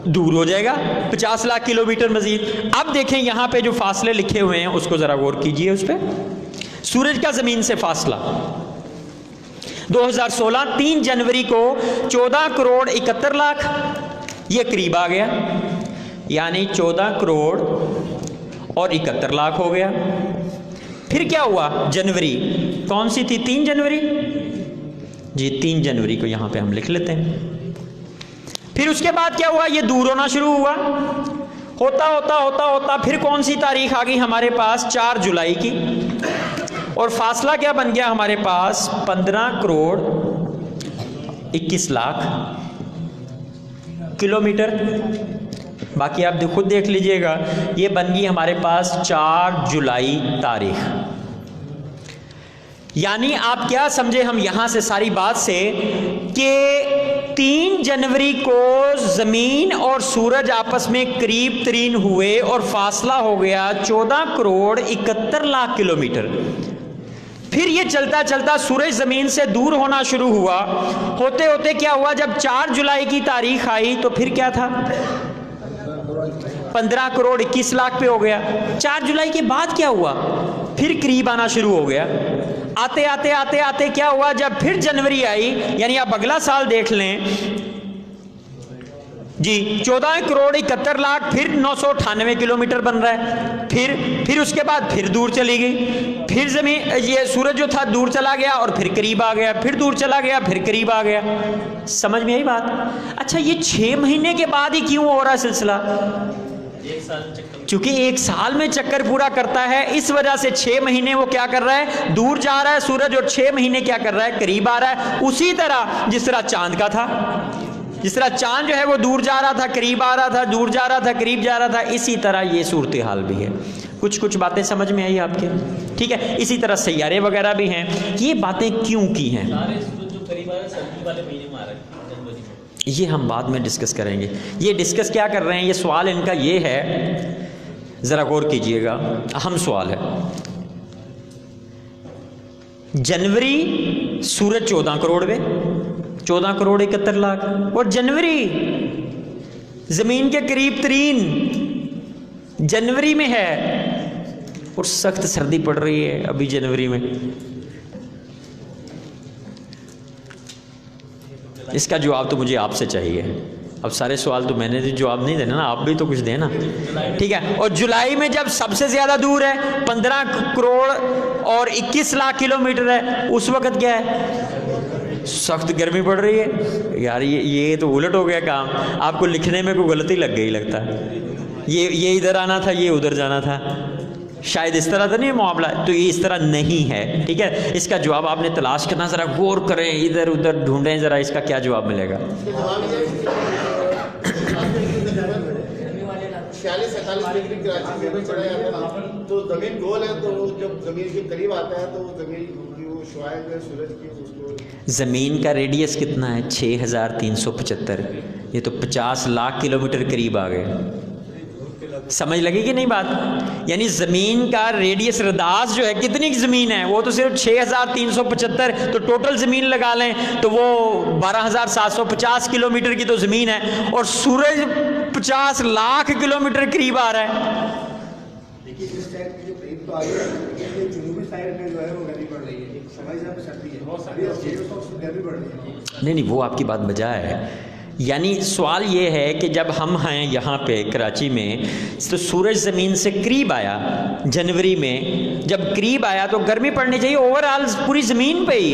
دور ہو جائے گا 50 لاکھ کلومیٹر مزید. اب دیکھیں یہاں پہ جو فاصلے لکھے ہوئے ہیں اس کو ذرا غور کیجئے. اس پہ سورج کا زمین سے فاصلہ 2016 3 جنوری کو 14 کروڑ 71 لاکھ، یہ قریب آ گیا، یعنی 14 کروڑ اور 71 لاکھ ہو گیا. پھر کیا ہوا؟ جنوری کون سی تھی؟ 3 جنوری جی، 3 جنوری کو یہاں پہ ہم لکھ لیتے ہیں. پھر اس کے بعد کیا ہوا؟ یہ دور ہونا شروع ہوا، ہوتا ہوتا ہوتا ہوتا پھر کون سی تاریخ آ گئی ہمارے پاس؟ 4 جولائی کی. اور فاصلہ کیا بن گیا ہمارے پاس؟ 15 کروڑ 21 لاکھ کلومیٹر. باقی آپ خود دیکھ لیجئے گا. یہ بن گئی ہمارے پاس 4 جولائی تاریخ. یعنی آپ کیا سمجھے ہم یہاں سے ساری بات سے کہ 3 جنوری کو زمین اور سورج آپس میں قریب ترین ہوئے اور فاصلہ ہو گیا 14 کروڑ 71 لاکھ کلومیٹر. پھر یہ چلتا چلتا سورج زمین سے دور ہونا شروع ہوا، ہوتے ہوتے کیا ہوا؟ جب 4 جولائی کی تاریخ آئی تو پھر کیا تھا؟ 15 کروڑ 21 لاکھ پہ ہو گیا. 4 جولائی کے بعد کیا ہوا؟ پھر قریب آنا شروع ہو گیا. آتے آتے آتے آتے کیا ہوا؟ جب پھر جنوری آئی، یعنی آپ اگلا سال دیکھ لیں جی، 14 کروڑ 71 لاکھ، پھر 998 کلومیٹر بن رہا ہے. پھر اس کے بعد پھر دور چلی گئی. پھر زمین یہ سورج جو تھا دور چلا گیا اور پھر قریب آ گیا، پھر دور چلا گیا، پھر قریب آ گیا. سمجھ میں آئی بات؟ اچھا، یہ 6 مہینے کے بعد ہی کیوں ہو رہا ہے سلسلہ؟ چونکہ 1 سال میں چکر پورا کرتا ہے، اس وجہ سے 6 مہینے وہ کیا کر رہا ہے؟ دور جا رہا ہے سورج، اور 6 مہینے کیا کر رہا ہے؟ قریب آ رہا ہے. اسی طرح جس طرح چاند کا تھا، جس طرح چاند جو ہے وہ دور جا رہا تھا، قریب آ رہا تھا، دور جا رہا تھا، قریب جا رہا تھا، اسی طرح یہ صورتحال بھی ہے. کچھ باتیں سمجھ میں آئی آپ کے؟ ٹھیک ہے. اسی طرح سیارے وغیرہ بھی ہیں. یہ باتیں کیوں کی ہیں یہ ہم بعد میں ڈسکس کریں گے. یہ ڈسکس کیا کر رہے ہیں، یہ سوال ان کا یہ ہے، ذرا غور کیجئے گا، اہم سوال ہے۔ جنوری سورج 14 کروڑوے، 14 کروڑ 71 لاکھ، اور جنوری زمین کے قریب ترین جنوری میں ہے، اور سخت سردی پڑ رہی ہے ابھی جنوری میں۔ اس کا جواب تو مجھے آپ سے چاہیے۔ اب سارے سوال تو میں نے جواب نہیں دینا نا، آپ بھی تو کچھ دیں نا، ٹھیک ہے۔ اور جولائی میں جب سب سے زیادہ دور ہے 15 کروڑ اور 21 لاکھ کلومیٹر ہے، اس وقت کیا ہے؟ سخت گرمی پڑ رہی ہے۔ یار یہ تو الٹ ہو گیا کام، آپ کو لکھنے میں کوئی غلطی لگ گئی لگتا ہے، یہ ادھر آنا تھا، یہ ادھر جانا تھا، شاید اس طرح تو نہیں معاملہ، تو یہ اس طرح نہیں ہے، ٹھیک ہے۔ اس کا جواب آپ نے تلاش کرنا، ذرا غور کریں، ادھر ادھر ڈھونڈیں ذرا اس کا کیا جواب ملے گا۔ 46-47 ڈگری کراچی میں چڑھے ہیں تو زمین گول ہے، تو جب زمین کے قریب آتا ہے تو زمین کی وہ شعاع جو سورج کی اس کو، زمین کا ریڈیس کتنا ہے؟ 6375، یہ تو 50 لاکھ کلومیٹر قریب آ گئے۔ سمجھ لگی کہ نہیں بات؟ یعنی زمین کا ریڈیس رداز جو ہے کتنی زمین ہے، وہ تو صرف 6375، تو ٹوٹل زمین لگا لیں تو وہ 12750 کلومیٹر کی تو زمین ہے، اور سورج 50 لاکھ کلومیٹر قریب آ رہا ہے۔ لیکن اس ٹائم جو قریب تو آ گیا ہے، جنوبی سائڈ میں جو ہے وہ گرمی پڑ رہی ہے، سمجھ جائے سردی ہے، بہت ساری گرمی پڑ رہی ہے۔ نہیں وہ آپ کی بات بجائے ہے، یعنی سوال یہ ہے کہ جب ہم ہیں یہاں پہ کراچی میں تو سورج زمین سے قریب آیا جنوری میں، جب قریب آیا تو گرمی پڑنی چاہیے اوور آل پوری زمین پہ ہی۔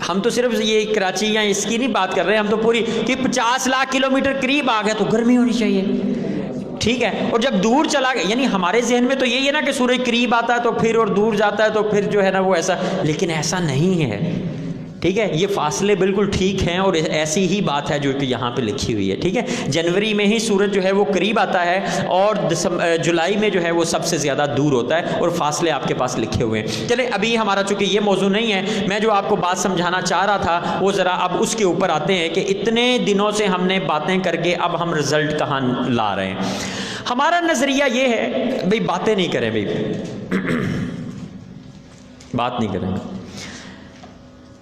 ہم تو صرف یہ کراچی یا اس کی نہیں بات کر رہے، ہم تو پوری کہ 50 لاکھ کلومیٹر قریب آ گیا تو گرمی ہونی چاہیے، ٹھیک ہے۔ اور جب دور چلا گیا، یعنی ہمارے ذہن میں تو یہی ہے نا کہ سورج قریب آتا ہے تو پھر اور دور جاتا ہے تو پھر جو ہے نا وہ ایسا، لیکن ایسا نہیں ہے، ٹھیک ہے۔ یہ فاصلے بالکل ٹھیک ہیں، اور ایسی ہی بات ہے جو کہ یہاں پہ لکھی ہوئی ہے، ٹھیک ہے۔ جنوری میں ہی سورج جو ہے وہ قریب آتا ہے، اور جولائی میں جو ہے وہ سب سے زیادہ دور ہوتا ہے، اور فاصلے آپ کے پاس لکھے ہوئے ہیں۔ چلیں ابھی ہمارا چونکہ یہ موضوع نہیں ہے، میں جو آپ کو بات سمجھانا چاہ رہا تھا وہ ذرا اب اس کے اوپر آتے ہیں کہ اتنے دنوں سے ہم نے باتیں کر کے اب ہم رزلٹ کہاں لا رہے ہیں۔ ہمارا نظریہ یہ ہے بھئی باتیں نہیں کریں، بھئی بات نہیں کریں۔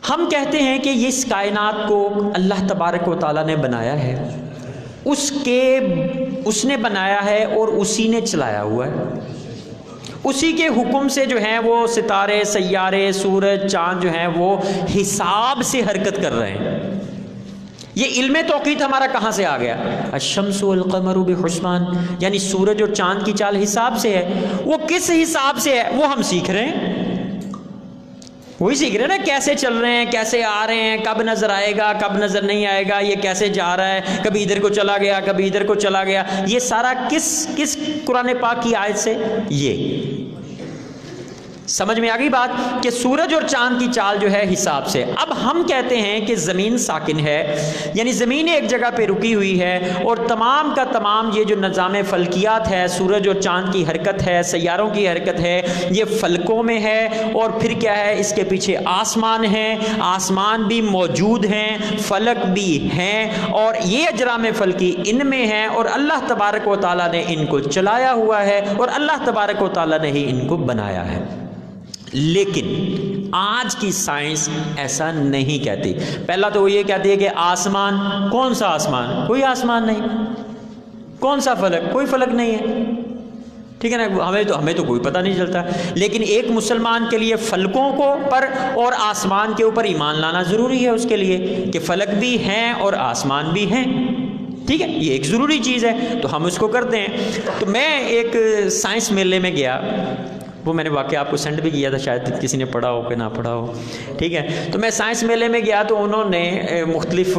ہم کہتے ہیں کہ اس کائنات کو اللہ تبارک و تعالیٰ نے بنایا ہے، اس نے بنایا ہے اور اسی نے چلایا ہوا ہے، اسی کے حکم سے جو ہیں وہ ستارے، سیارے، سورج، چاند جو ہیں وہ حساب سے حرکت کر رہے ہیں۔ یہ علم توقیت ہمارا کہاں سے آ گیا؟ الشمس والقمر بحسبان، یعنی سورج اور چاند کی چال حساب سے ہے۔ وہ کس حساب سے ہے وہ ہم سیکھ رہے ہیں، وہی سیکھ رہے ہیں نا، کیسے چل رہے ہیں، کیسے آ رہے ہیں، کب نظر آئے گا، کب نظر نہیں آئے گا، یہ کیسے جا رہا ہے، کبھی ادھر کو چلا گیا، کبھی ادھر کو چلا گیا۔ یہ سارا کس قرآن پاک کی آیت سے؟ یہ سمجھ میں آ گئی بات کہ سورج اور چاند کی چال جو ہے حساب سے۔ اب ہم کہتے ہیں کہ زمین ساکن ہے، یعنی زمین ایک جگہ پہ رکی ہوئی ہے، اور تمام کا تمام یہ جو نظام فلکیات ہے، سورج اور چاند کی حرکت ہے، سیاروں کی حرکت ہے، یہ فلکوں میں ہے، اور پھر کیا ہے اس کے پیچھے آسمان ہے، آسمان بھی موجود ہیں، فلک بھی ہیں، اور یہ اجرام فلکی ان میں ہیں، اور اللہ تبارک و تعالیٰ نے ان کو چلایا ہوا ہے، اور اللہ تبارک و تعالیٰ نے ہی ان کو بنایا ہے۔ لیکن آج کی سائنس ایسا نہیں کہتی۔ پہلا تو وہ یہ کہتی ہے کہ آسمان، کون سا آسمان؟ کوئی آسمان نہیں۔ کون سا فلک؟ کوئی فلک نہیں ہے، ٹھیک ہے نا۔ ہمیں تو کوئی پتہ نہیں چلتا، لیکن ایک مسلمان کے لیے فلکوں کو پر اور آسمان کے اوپر ایمان لانا ضروری ہے، اس کے لیے کہ فلک بھی ہیں اور آسمان بھی ہیں، ٹھیک ہے، یہ ایک ضروری چیز ہے، تو ہم اس کو کرتے ہیں۔ تو میں ایک سائنس میلے میں گیا، وہ میں نے واقعہ آپ کو سینڈ بھی کیا تھا، شاید کسی نے پڑھا ہو کہ نہ پڑھا ہو، ٹھیک ہے۔ تو میں سائنس میلے میں گیا تو انہوں نے مختلف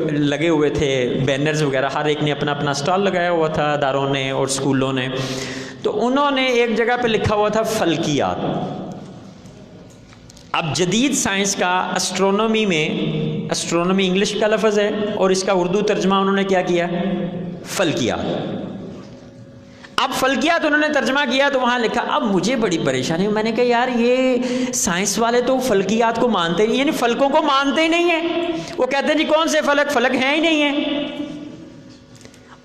لگے ہوئے تھے بینرز وغیرہ، ہر ایک نے اپنا اپنا سٹال لگایا ہوا تھا، اداروں نے اور اسکولوں نے۔ تو انہوں نے ایک جگہ پہ لکھا ہوا تھا فلکیات۔ اب جدید سائنس کا اسٹرونومی میں، اسٹرونومی انگلش کا لفظ ہے اور اس کا اردو ترجمہ انہوں نے کیا کیا؟ فلکیات۔ اب فلکیات انہوں نے ترجمہ کیا تو وہاں لکھا، اب مجھے بڑی پریشانی، میں نے کہا یار یہ سائنس والے تو فلکیات کو مانتے ہی نہیں، یعنی فلکوں کو مانتے ہی نہیں ہیں، وہ کہتے ہیں جی کون سے فلک ہیں ہی نہیں ہیں۔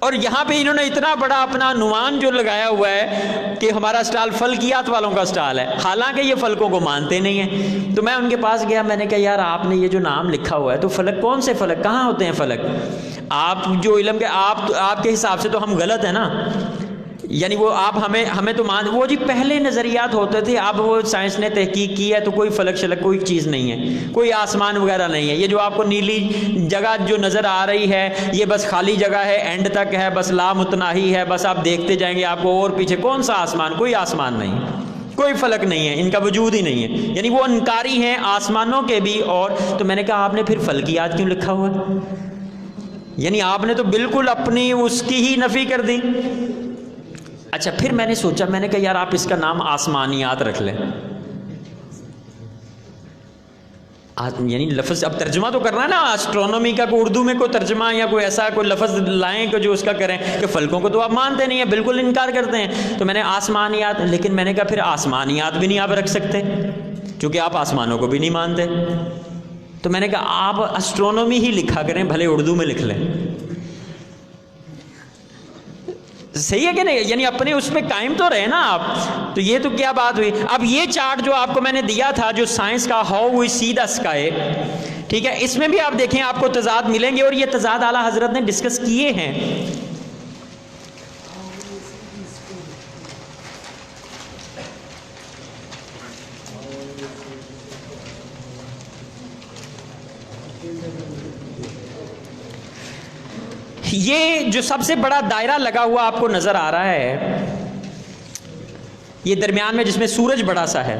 اور یہاں پہ انہوں نے اتنا بڑا اپنا عنوان جو لگایا ہوا ہے کہ ہمارا سٹال فلکیات والوں کا سٹال ہے، حالانکہ یہ فلکوں کو مانتے نہیں ہیں۔ تو میں ان کے پاس گیا، میں نے کہا یار آپ نے یہ جو نام لکھا ہوا ہے تو فلک کون سے فلک، کہاں ہوتے ہیں فلک؟ آپ جو علم کے آپ کے حساب سے تو ہم غلط ہیں نا، یعنی وہ آپ ہمیں تو وہ جی پہلے نظریات ہوتے تھے، اب وہ سائنس نے تحقیق کی ہے تو کوئی فلک شلک کوئی چیز نہیں ہے، کوئی آسمان وغیرہ نہیں ہے، یہ جو آپ کو نیلی جگہ جو نظر آ رہی ہے یہ بس خالی جگہ ہے، اینڈ تک ہے، بس لامتناہی ہے، بس آپ دیکھتے جائیں گے آپ کو اور پیچھے کون سا آسمان، کوئی آسمان نہیں، کوئی فلک نہیں ہے، ان کا وجود ہی نہیں ہے، یعنی وہ انکاری ہیں آسمانوں کے بھی۔ اور تو میں نے کہا آپ نے پھر فلکیات کیوں لکھا ہوا ہے؟ یعنی آپ نے تو بالکل اپنی اس کی ہی نفی کر دی۔ اچھا پھر میں نے سوچا، میں نے کہا یار آپ اس کا نام آسمانیات رکھ لیں، یعنی لفظ اب ترجمہ تو کرنا ہے نا اسٹرونومی کا، کوئی اردو میں کوئی ترجمہ یا کوئی ایسا کوئی لفظ لائیں کہ جو اس کا کریں، کہ فلکوں کو تو آپ مانتے نہیں ہیں، بالکل انکار کرتے ہیں۔ تو میں نے آسمانیات، لیکن میں نے کہا پھر آسمانیات بھی نہیں آپ رکھ سکتے کیونکہ آپ آسمانوں کو بھی نہیں مانتے، تو میں نے کہا آپ اسٹرونومی ہی لکھا کریں، بھلے اردو میں لکھ لیں۔ صحیح ہے کہ نہیں؟ یعنی اپنے اس میں قائم تو رہے نا آپ۔ تو یہ تو کیا بات ہوئی؟ اب یہ چارٹ جو آپ کو میں نے دیا تھا جو سائنس کا how we C the sky, ٹھیک ہے، اس میں بھی آپ دیکھیں آپ کو تضاد ملیں گے، اور یہ تضاد اعلیٰ حضرت نے ڈسکس کیے ہیں۔ یہ جو سب سے بڑا دائرہ لگا ہوا آپ کو نظر آ رہا ہے، یہ درمیان میں جس میں سورج بڑا سا ہے،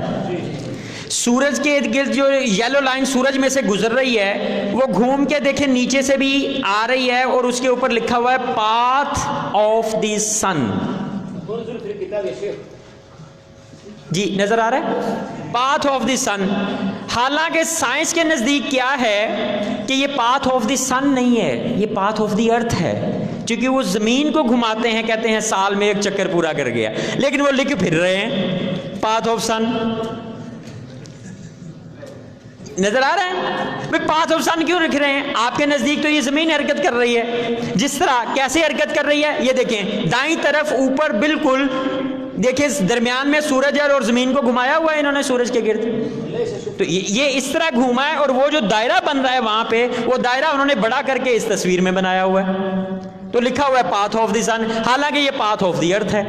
سورج کے ارد گرد جو یلو لائن سورج میں سے گزر رہی ہے وہ گھوم کے دیکھیں نیچے سے بھی آ رہی ہے، اور اس کے اوپر لکھا ہوا ہے پاتھ آف دی سن۔ جی نظر آ رہا ہے پاتھ آف دی سن۔ حالانکہ سائنس کے نزدیک کیا ہے کہ یہ پاتھ آف دی سن نہیں ہے، یہ پاتھ آف دی ارتھ ہے، کیونکہ وہ زمین کو گھماتے ہیں، کہتے ہیں سال میں ایک چکر پورا کر گیا، لیکن وہ لکھ پھر رہے ہیں پاتھ آف سن۔ نظر آ رہا ہے پاتھ آف سن کیوں لکھ رہے ہیں؟ آپ کے نزدیک تو یہ زمین حرکت کر رہی ہے، جس طرح کیسے حرکت کر رہی ہے یہ دیکھیں، دائیں طرف اوپر بالکل دیکھیں درمیان میں سورج ہے اور زمین کو گھمایا ہوا ہے انہوں نے سورج کے گرد، تو یہ اس طرح گھوما ہے، اور وہ جو دائرہ بن رہا ہے وہاں پہ وہ دائرہ انہوں نے بڑا کر کے اس تصویر میں بنایا ہوا ہے، تو لکھا ہوا ہے پاتھ آف دی سن، حالانکہ یہ پاتھ آف دی ارتھ ہے،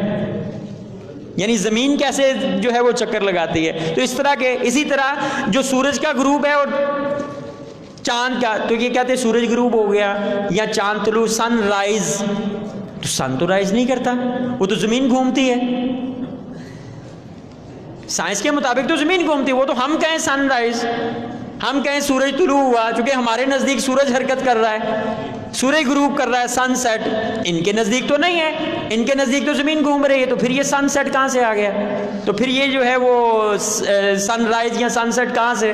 یعنی زمین کیسے جو ہے وہ چکر لگاتی ہے۔ تو اس طرح کے اسی طرح جو سورج کا غروب ہے اور چاند کا، تو یہ کہتے ہیں سورج غروب ہو گیا یا چاند طلوع، سن رائز، تو سن تو رائز نہیں کرتا، وہ تو زمین گھومتی ہے، سائنس کے مطابق تو زمین گھومتی ہے، وہ تو ہم کہیں سن رائز، ہم کہیں سورج طلوع ہوا، چونکہ ہمارے نزدیک سورج حرکت کر رہا ہے، سورج غروب کر رہا ہے، سن سیٹ، ان کے نزدیک تو نہیں ہے، ان کے نزدیک تو زمین گھوم رہی ہے، تو پھر یہ سن سیٹ کہاں سے آ گیا؟ تو پھر یہ جو ہے وہ سن رائز یا سن سیٹ کہاں سے؟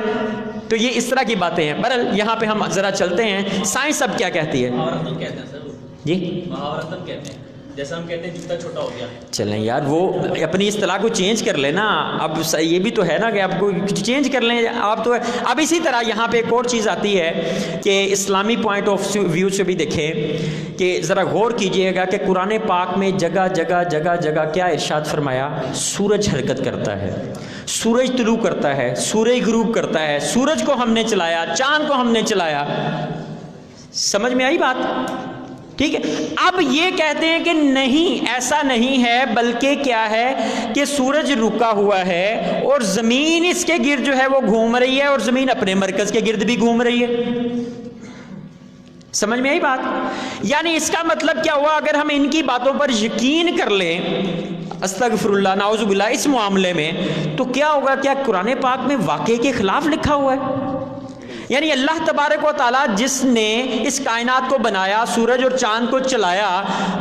تو یہ اس طرح کی باتیں ہیں۔ بہرحال یہاں پہ ہم ذرا چلتے ہیں، سائنس اب کیا کہتی ہے؟ مہاورتن کہتے ہیں سر، جی مہاورتن کہتے ہیں، جیسا ہم کہتے ہیں جوتا چھوٹا ہو گیا۔ چلیں یار وہ اپنی اصطلاح کو چینج کر لینا، اب یہ بھی تو ہے نا کہ آپ کو چینج کر لیں آپ تو۔ اب اسی طرح یہاں پہ ایک اور چیز آتی ہے کہ اسلامی پوائنٹ آف ویو سے بھی دیکھیں کہ ذرا غور کیجئے گا کہ قرآن پاک میں جگہ جگہ جگہ جگہ کیا ارشاد فرمایا؟ سورج حرکت کرتا ہے، سورج طلوع کرتا ہے، سورج غروب کرتا ہے، سورج کو ہم نے چلایا، چاند کو ہم نے چلایا۔ سمجھ میں آئی بات؟ ٹھیک ہے، اب یہ کہتے ہیں کہ نہیں ایسا نہیں ہے، بلکہ کیا ہے کہ سورج رکا ہوا ہے اور زمین اس کے گرد جو ہے وہ گھوم رہی ہے، اور زمین اپنے مرکز کے گرد بھی گھوم رہی ہے۔ سمجھ میں آئی بات؟ یعنی اس کا مطلب کیا ہوا؟ اگر ہم ان کی باتوں پر یقین کر لیں، استغفر اللہ نعوذ باللہ، اس معاملے میں، تو کیا ہوگا؟ کیا قرآن پاک میں واقعے کے خلاف لکھا ہوا ہے؟ یعنی اللہ تبارک و تعالیٰ جس نے اس کائنات کو بنایا، سورج اور چاند کو چلایا،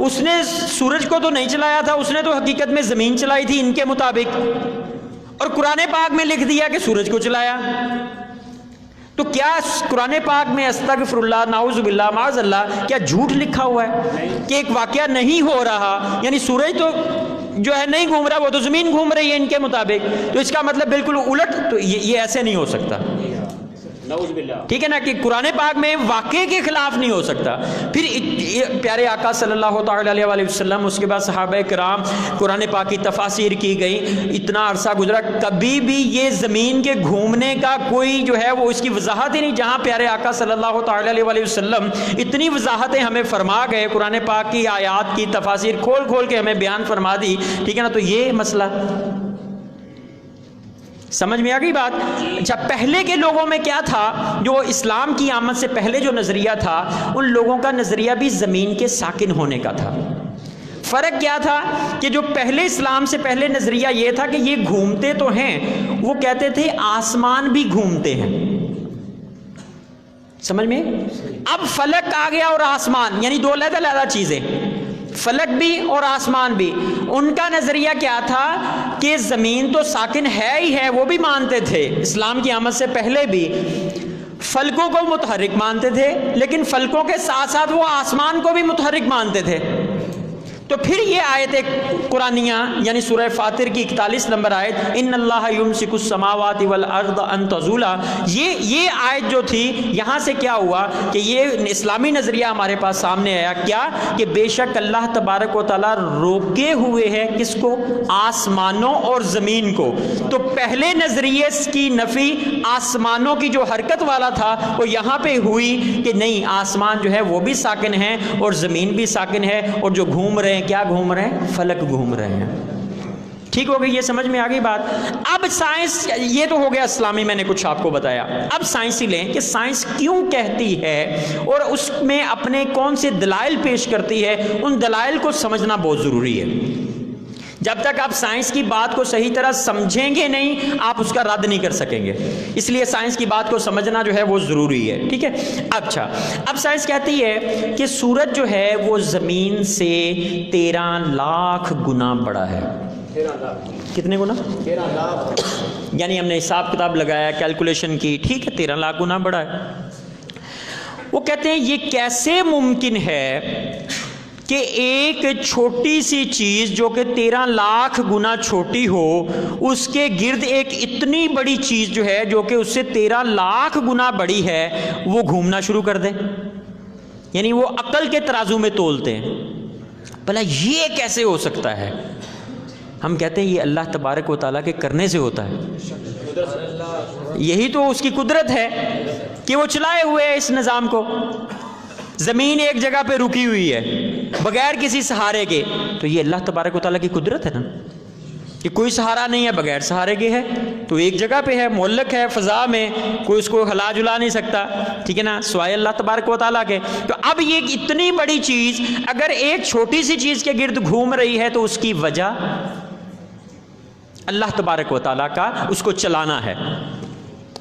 اس نے سورج کو تو نہیں چلایا تھا، اس نے تو حقیقت میں زمین چلائی تھی ان کے مطابق، اور قرآن پاک میں لکھ دیا کہ سورج کو چلایا۔ تو کیا قرآن پاک میں استغفر اللہ نعوذ باللہ معاذ اللہ کیا جھوٹ لکھا ہوا ہے کہ ایک واقعہ نہیں ہو رہا؟ یعنی سورج تو جو ہے نہیں گھوم رہا، وہ تو زمین گھوم رہی ہے ان کے مطابق، تو اس کا مطلب بالکل الٹ، تو یہ ایسے نہیں ہو سکتا۔ نعوذ باللہ. ٹھیک ہے نا, کہ قرآن پاک میں واقعے کے خلاف نہیں ہو سکتا. پھر پیارے آقا صلی اللہ تعالی علیہ وآلہ وسلم, اس کے بعد صحابہ کرام, قرآن پاک کی تفاسیر کی گئی, اتنا عرصہ گزرا, کبھی بھی یہ زمین کے گھومنے کا کوئی جو ہے وہ اس کی وضاحت ہی نہیں. جہاں پیارے آقا صلی اللہ تعالی علیہ وآلہ وسلم اتنی وضاحتیں ہمیں فرما گئے, قرآن پاک کی آیات کی تفاسیر کھول کھول کے ہمیں بیان فرما دی. ٹھیک ہے نا, تو یہ مسئلہ سمجھ میں آ گئی بات. اچھا, پہلے کے لوگوں میں کیا تھا, جو اسلام کی آمد سے پہلے جو نظریہ تھا, ان لوگوں کا نظریہ بھی زمین کے ساکن ہونے کا تھا. فرق کیا تھا کہ جو پہلے اسلام سے پہلے نظریہ یہ تھا کہ یہ گھومتے تو ہیں, وہ کہتے تھے آسمان بھی گھومتے ہیں. سمجھ میں؟ اب فلک آ گیا اور آسمان, یعنی دو علیحدہ علیحدہ چیزیں, فلک بھی اور آسمان بھی. ان کا نظریہ کیا تھا کہ زمین تو ساکن ہے ہی ہے, وہ بھی مانتے تھے اسلام کی آمد سے پہلے بھی. فلکوں کو متحرک مانتے تھے, لیکن فلکوں کے ساتھ ساتھ وہ آسمان کو بھی متحرک مانتے تھے. تو پھر یہ آیت قرآنیہ یعنی سورہ فاطر کی 41 نمبر آیت, ان اللہ یمسک السماوات والارض ان تزولا, یہ آیت جو تھی, یہاں سے کیا ہوا کہ یہ اسلامی نظریہ ہمارے پاس سامنے آیا. کیا کہ بے شک اللہ تبارک و تعالیٰ روکے ہوئے ہے کس کو, آسمانوں اور زمین کو. تو پہلے نظریے کی نفی آسمانوں کی جو حرکت والا تھا وہ یہاں پہ ہوئی کہ نہیں, آسمان جو ہے وہ بھی ساکن ہے اور زمین بھی ساکن ہے, اور جو گھوم رہے ہیں, کیا گھوم رہے ہیں, فلک گھوم رہے ہیں. ٹھیک ہو گئی, یہ سمجھ میں آ گئی بات. اب سائنس, یہ تو ہو گیا اسلامی, میں نے کچھ آپ کو بتایا. اب سائنسی لیں کہ سائنس کیوں کہتی ہے اور اس میں اپنے کون سے دلائل پیش کرتی ہے. ان دلائل کو سمجھنا بہت ضروری ہے. جب تک آپ سائنس کی بات کو صحیح طرح سمجھیں گے نہیں, آپ اس کا رد نہیں کر سکیں گے. اس لیے سائنس کی بات کو سمجھنا جو ہے وہ ضروری ہے. ٹھیک ہے. اچھا, اب سائنس کہتی ہے کہ سورج جو ہے وہ زمین سے 13 لاکھ گنا بڑا ہے. کتنے گنا؟ 13 لاکھ. یعنی ہم نے حساب کتاب لگایا, کیلکولیشن کی, ٹھیک ہے, 13 لاکھ گنا بڑا ہے. وہ کہتے ہیں یہ کیسے ممکن ہے کہ ایک چھوٹی سی چیز جو کہ 13 لاکھ گنا چھوٹی ہو, اس کے گرد ایک اتنی بڑی چیز جو ہے جو کہ اس سے 13 لاکھ گنا بڑی ہے, وہ گھومنا شروع کر دے. یعنی وہ عقل کے ترازو میں تولتے ہیں. بھلا یہ کیسے ہو سکتا ہے؟ ہم کہتے ہیں یہ اللہ تبارک و تعالیٰ کے کرنے سے ہوتا ہے. یہی تو اس کی قدرت ہے کہ وہ چلائے ہوئے ہے اس نظام کو. زمین ایک جگہ پہ رکی ہوئی ہے بغیر کسی سہارے کے, تو یہ اللہ تبارک و تعالیٰ کی قدرت ہے نا, کہ کوئی سہارا نہیں ہے, بغیر سہارے کے ہے, تو ایک جگہ پہ ہے, معلق ہے فضا میں, کوئی اس کو ہلا جلا نہیں سکتا. ٹھیک ہے نا, سوائے اللہ تبارک و تعالیٰ کے. تو اب یہ اتنی بڑی چیز اگر ایک چھوٹی سی چیز کے گرد گھوم رہی ہے, تو اس کی وجہ اللہ تبارک و تعالیٰ کا اس کو چلانا ہے,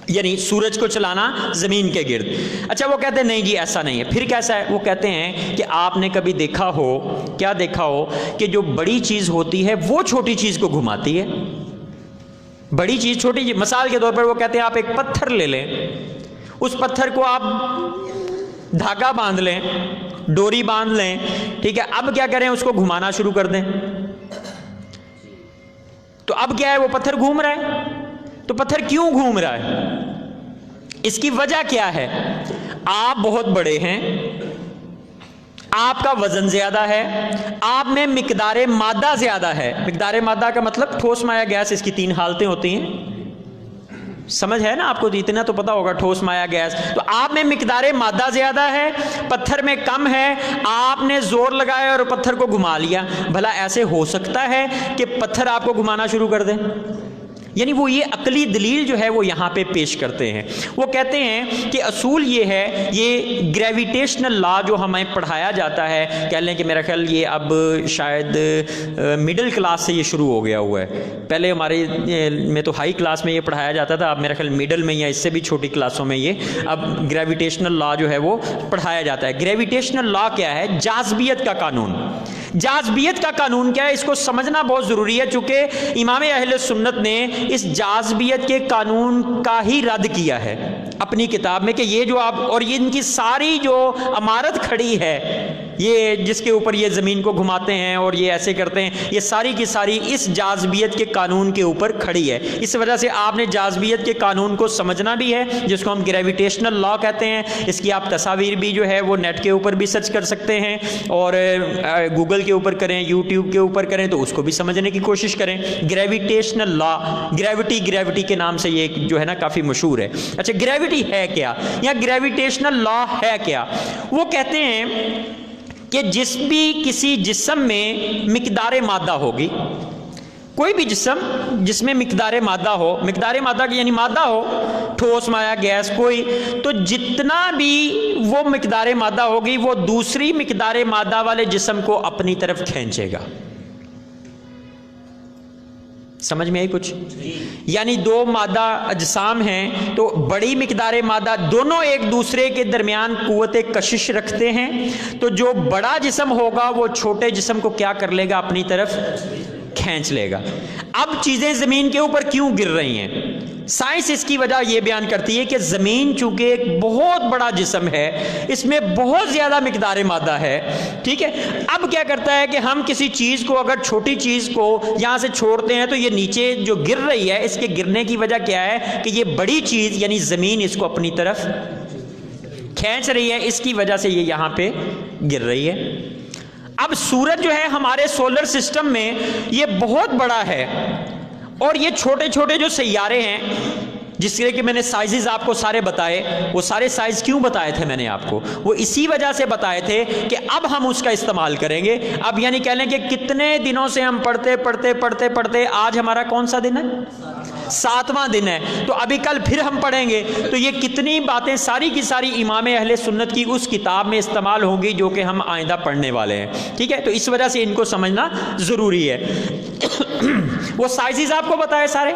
یعنی سورج کو چلانا زمین کے گرد. اچھا, وہ کہتے ہیں نہیں جی ایسا نہیں ہے. پھر کیسا ہے؟ وہ کہتے ہیں کہ آپ نے کبھی دیکھا ہو, کیا دیکھا ہو, کہ جو بڑی چیز ہوتی ہے وہ چھوٹی چیز کو گھماتی ہے. بڑی چیز چھوٹی چیز, مثال کے طور پر وہ کہتے ہیں آپ ایک پتھر لے لیں, اس پتھر کو آپ دھاگا باندھ لیں, ڈوری باندھ لیں, ٹھیک ہے, اب کیا کریں, اس کو گھمانا شروع کر دیں, تو اب کیا ہے, وہ پتھر گھوم رہا ہے. تو پتھر کیوں گھوم رہا ہے؟ اس کی وجہ کیا ہے؟ آپ بہت بڑے ہیں, آپ کا وزن زیادہ ہے, آپ میں مقدار مادہ زیادہ ہے. مقدار مادہ کا مطلب ٹھوس مائع گیس, اس کی 3 حالتیں ہوتی ہیں. سمجھ ہے نا آپ کو, اتنا تو پتا ہوگا, ٹھوس مائع گیس. تو آپ میں مقدار مادہ زیادہ ہے, پتھر میں کم ہے, آپ نے زور لگایا اور پتھر کو گھما لیا. بھلا ایسے ہو سکتا ہے کہ پتھر آپ کو گھمانا شروع کر دے؟ یعنی وہ یہ عقلی دلیل جو ہے وہ یہاں پہ پیش کرتے ہیں. وہ کہتے ہیں کہ اصول یہ ہے, یہ گریویٹیشنل لا جو ہمیں پڑھایا جاتا ہے, کہہ لیں کہ میرا خیال یہ اب شاید مڈل کلاس سے یہ شروع ہو گیا ہوا ہے. پہلے ہمارے میں تو ہائی کلاس میں یہ پڑھایا جاتا تھا, اب میرا خیال مڈل میں یا اس سے بھی چھوٹی کلاسوں میں یہ اب گریویٹیشنل لا جو ہے وہ پڑھایا جاتا ہے. گریویٹیشنل لا کیا ہے؟ جاذبیت کا قانون. جاذبیت کا قانون کیا ہے, اس کو سمجھنا بہت ضروری ہے, چونکہ امام اہل سنت نے اس جاذبیت کے قانون کا ہی رد کیا ہے اپنی کتاب میں, کہ یہ جو آپ اور ان کی ساری جو عمارت کھڑی ہے یہ جس کے اوپر یہ زمین کو گھماتے ہیں اور یہ ایسے کرتے ہیں، یہ ساری کی ساری اس جاذبیت کے قانون کے اوپر کھڑی ہے۔ اس وجہ سے آپ نے جاذبیت کے قانون کو سمجھنا بھی ہے، جس کو ہم گریویٹیشنل لا کہتے ہیں۔ اس کی آپ تصاویر بھی جو ہے وہ نیٹ کے اوپر بھی سرچ کر سکتے ہیں، اور گوگل کے اوپر کریں، یوٹیوب کے اوپر کریں تو اس کو بھی سمجھنے کی کوشش کریں۔ گریویٹیشنل لا، گریوٹی کے نام سے یہ جو ہے نا کافی مشہور ہے۔ اچھا، گریوٹی ہے کیا یا گریویٹیشنل لا ہے کیا؟ وہ کہتے ہیں کہ کسی جسم میں مقدار مادہ ہوگی، کوئی بھی جسم جس میں مقدار مادہ ہو، مقدار مادہ یعنی مادہ ہو، ٹھوس، مائع، گیس کوئی، تو جتنا بھی وہ مقدار مادہ ہوگی وہ دوسری مقدار مادہ والے جسم کو اپنی طرف کھینچے گا۔ سمجھ میں آئی کچھ؟ یعنی دو مادہ اجسام ہیں تو بڑی مقدار مادہ دونوں ایک دوسرے کے درمیان قوت کشش رکھتے ہیں، تو جو بڑا جسم ہوگا وہ چھوٹے جسم کو کیا کر لے گا؟ اپنی طرف کھینچ لے گا۔ اب چیزیں زمین کے اوپر کیوں گر رہی ہیں؟ سائنس اس کی وجہ یہ بیان کرتی ہے کہ زمین چونکہ ایک بہت بڑا جسم ہے، اس میں بہت زیادہ مقدار مادہ ہے، ٹھیک ہے۔ اب کیا کرتا ہے کہ ہم کسی چیز کو، اگر چھوٹی چیز کو یہاں سے چھوڑتے ہیں تو یہ نیچے جو گر رہی ہے، اس کے گرنے کی وجہ کیا ہے کہ یہ بڑی چیز یعنی زمین اس کو اپنی طرف کھینچ رہی ہے، اس کی وجہ سے یہ یہاں پہ گر رہی ہے۔ اب سورج جو ہے ہمارے سولر سسٹم میں یہ بہت بڑا ہے، اور یہ چھوٹے چھوٹے جو سیارے ہیں، جس طرح کہ میں نے سائزز آپ کو سارے بتائے، وہ سارے سائز کیوں بتائے تھے میں نے آپ کو؟ وہ اسی وجہ سے بتائے تھے کہ اب ہم اس کا استعمال کریں گے۔ اب یعنی کہہ لیں کہ کتنے دنوں سے ہم پڑھتے آج ہمارا کون سا دن ہے؟ 7واں دن ہے، تو ابھی کل پھر ہم پڑھیں گے، تو یہ کتنی باتیں ساری کی ساری امام اہل سنت کی اس کتاب میں استعمال ہوں گی جو کہ ہم آئندہ پڑھنے والے ہیں، ٹھیک ہے۔ تو اس وجہ سے ان کو سمجھنا ضروری ہے۔ وہ سائزز آپ کو بتائے سارے،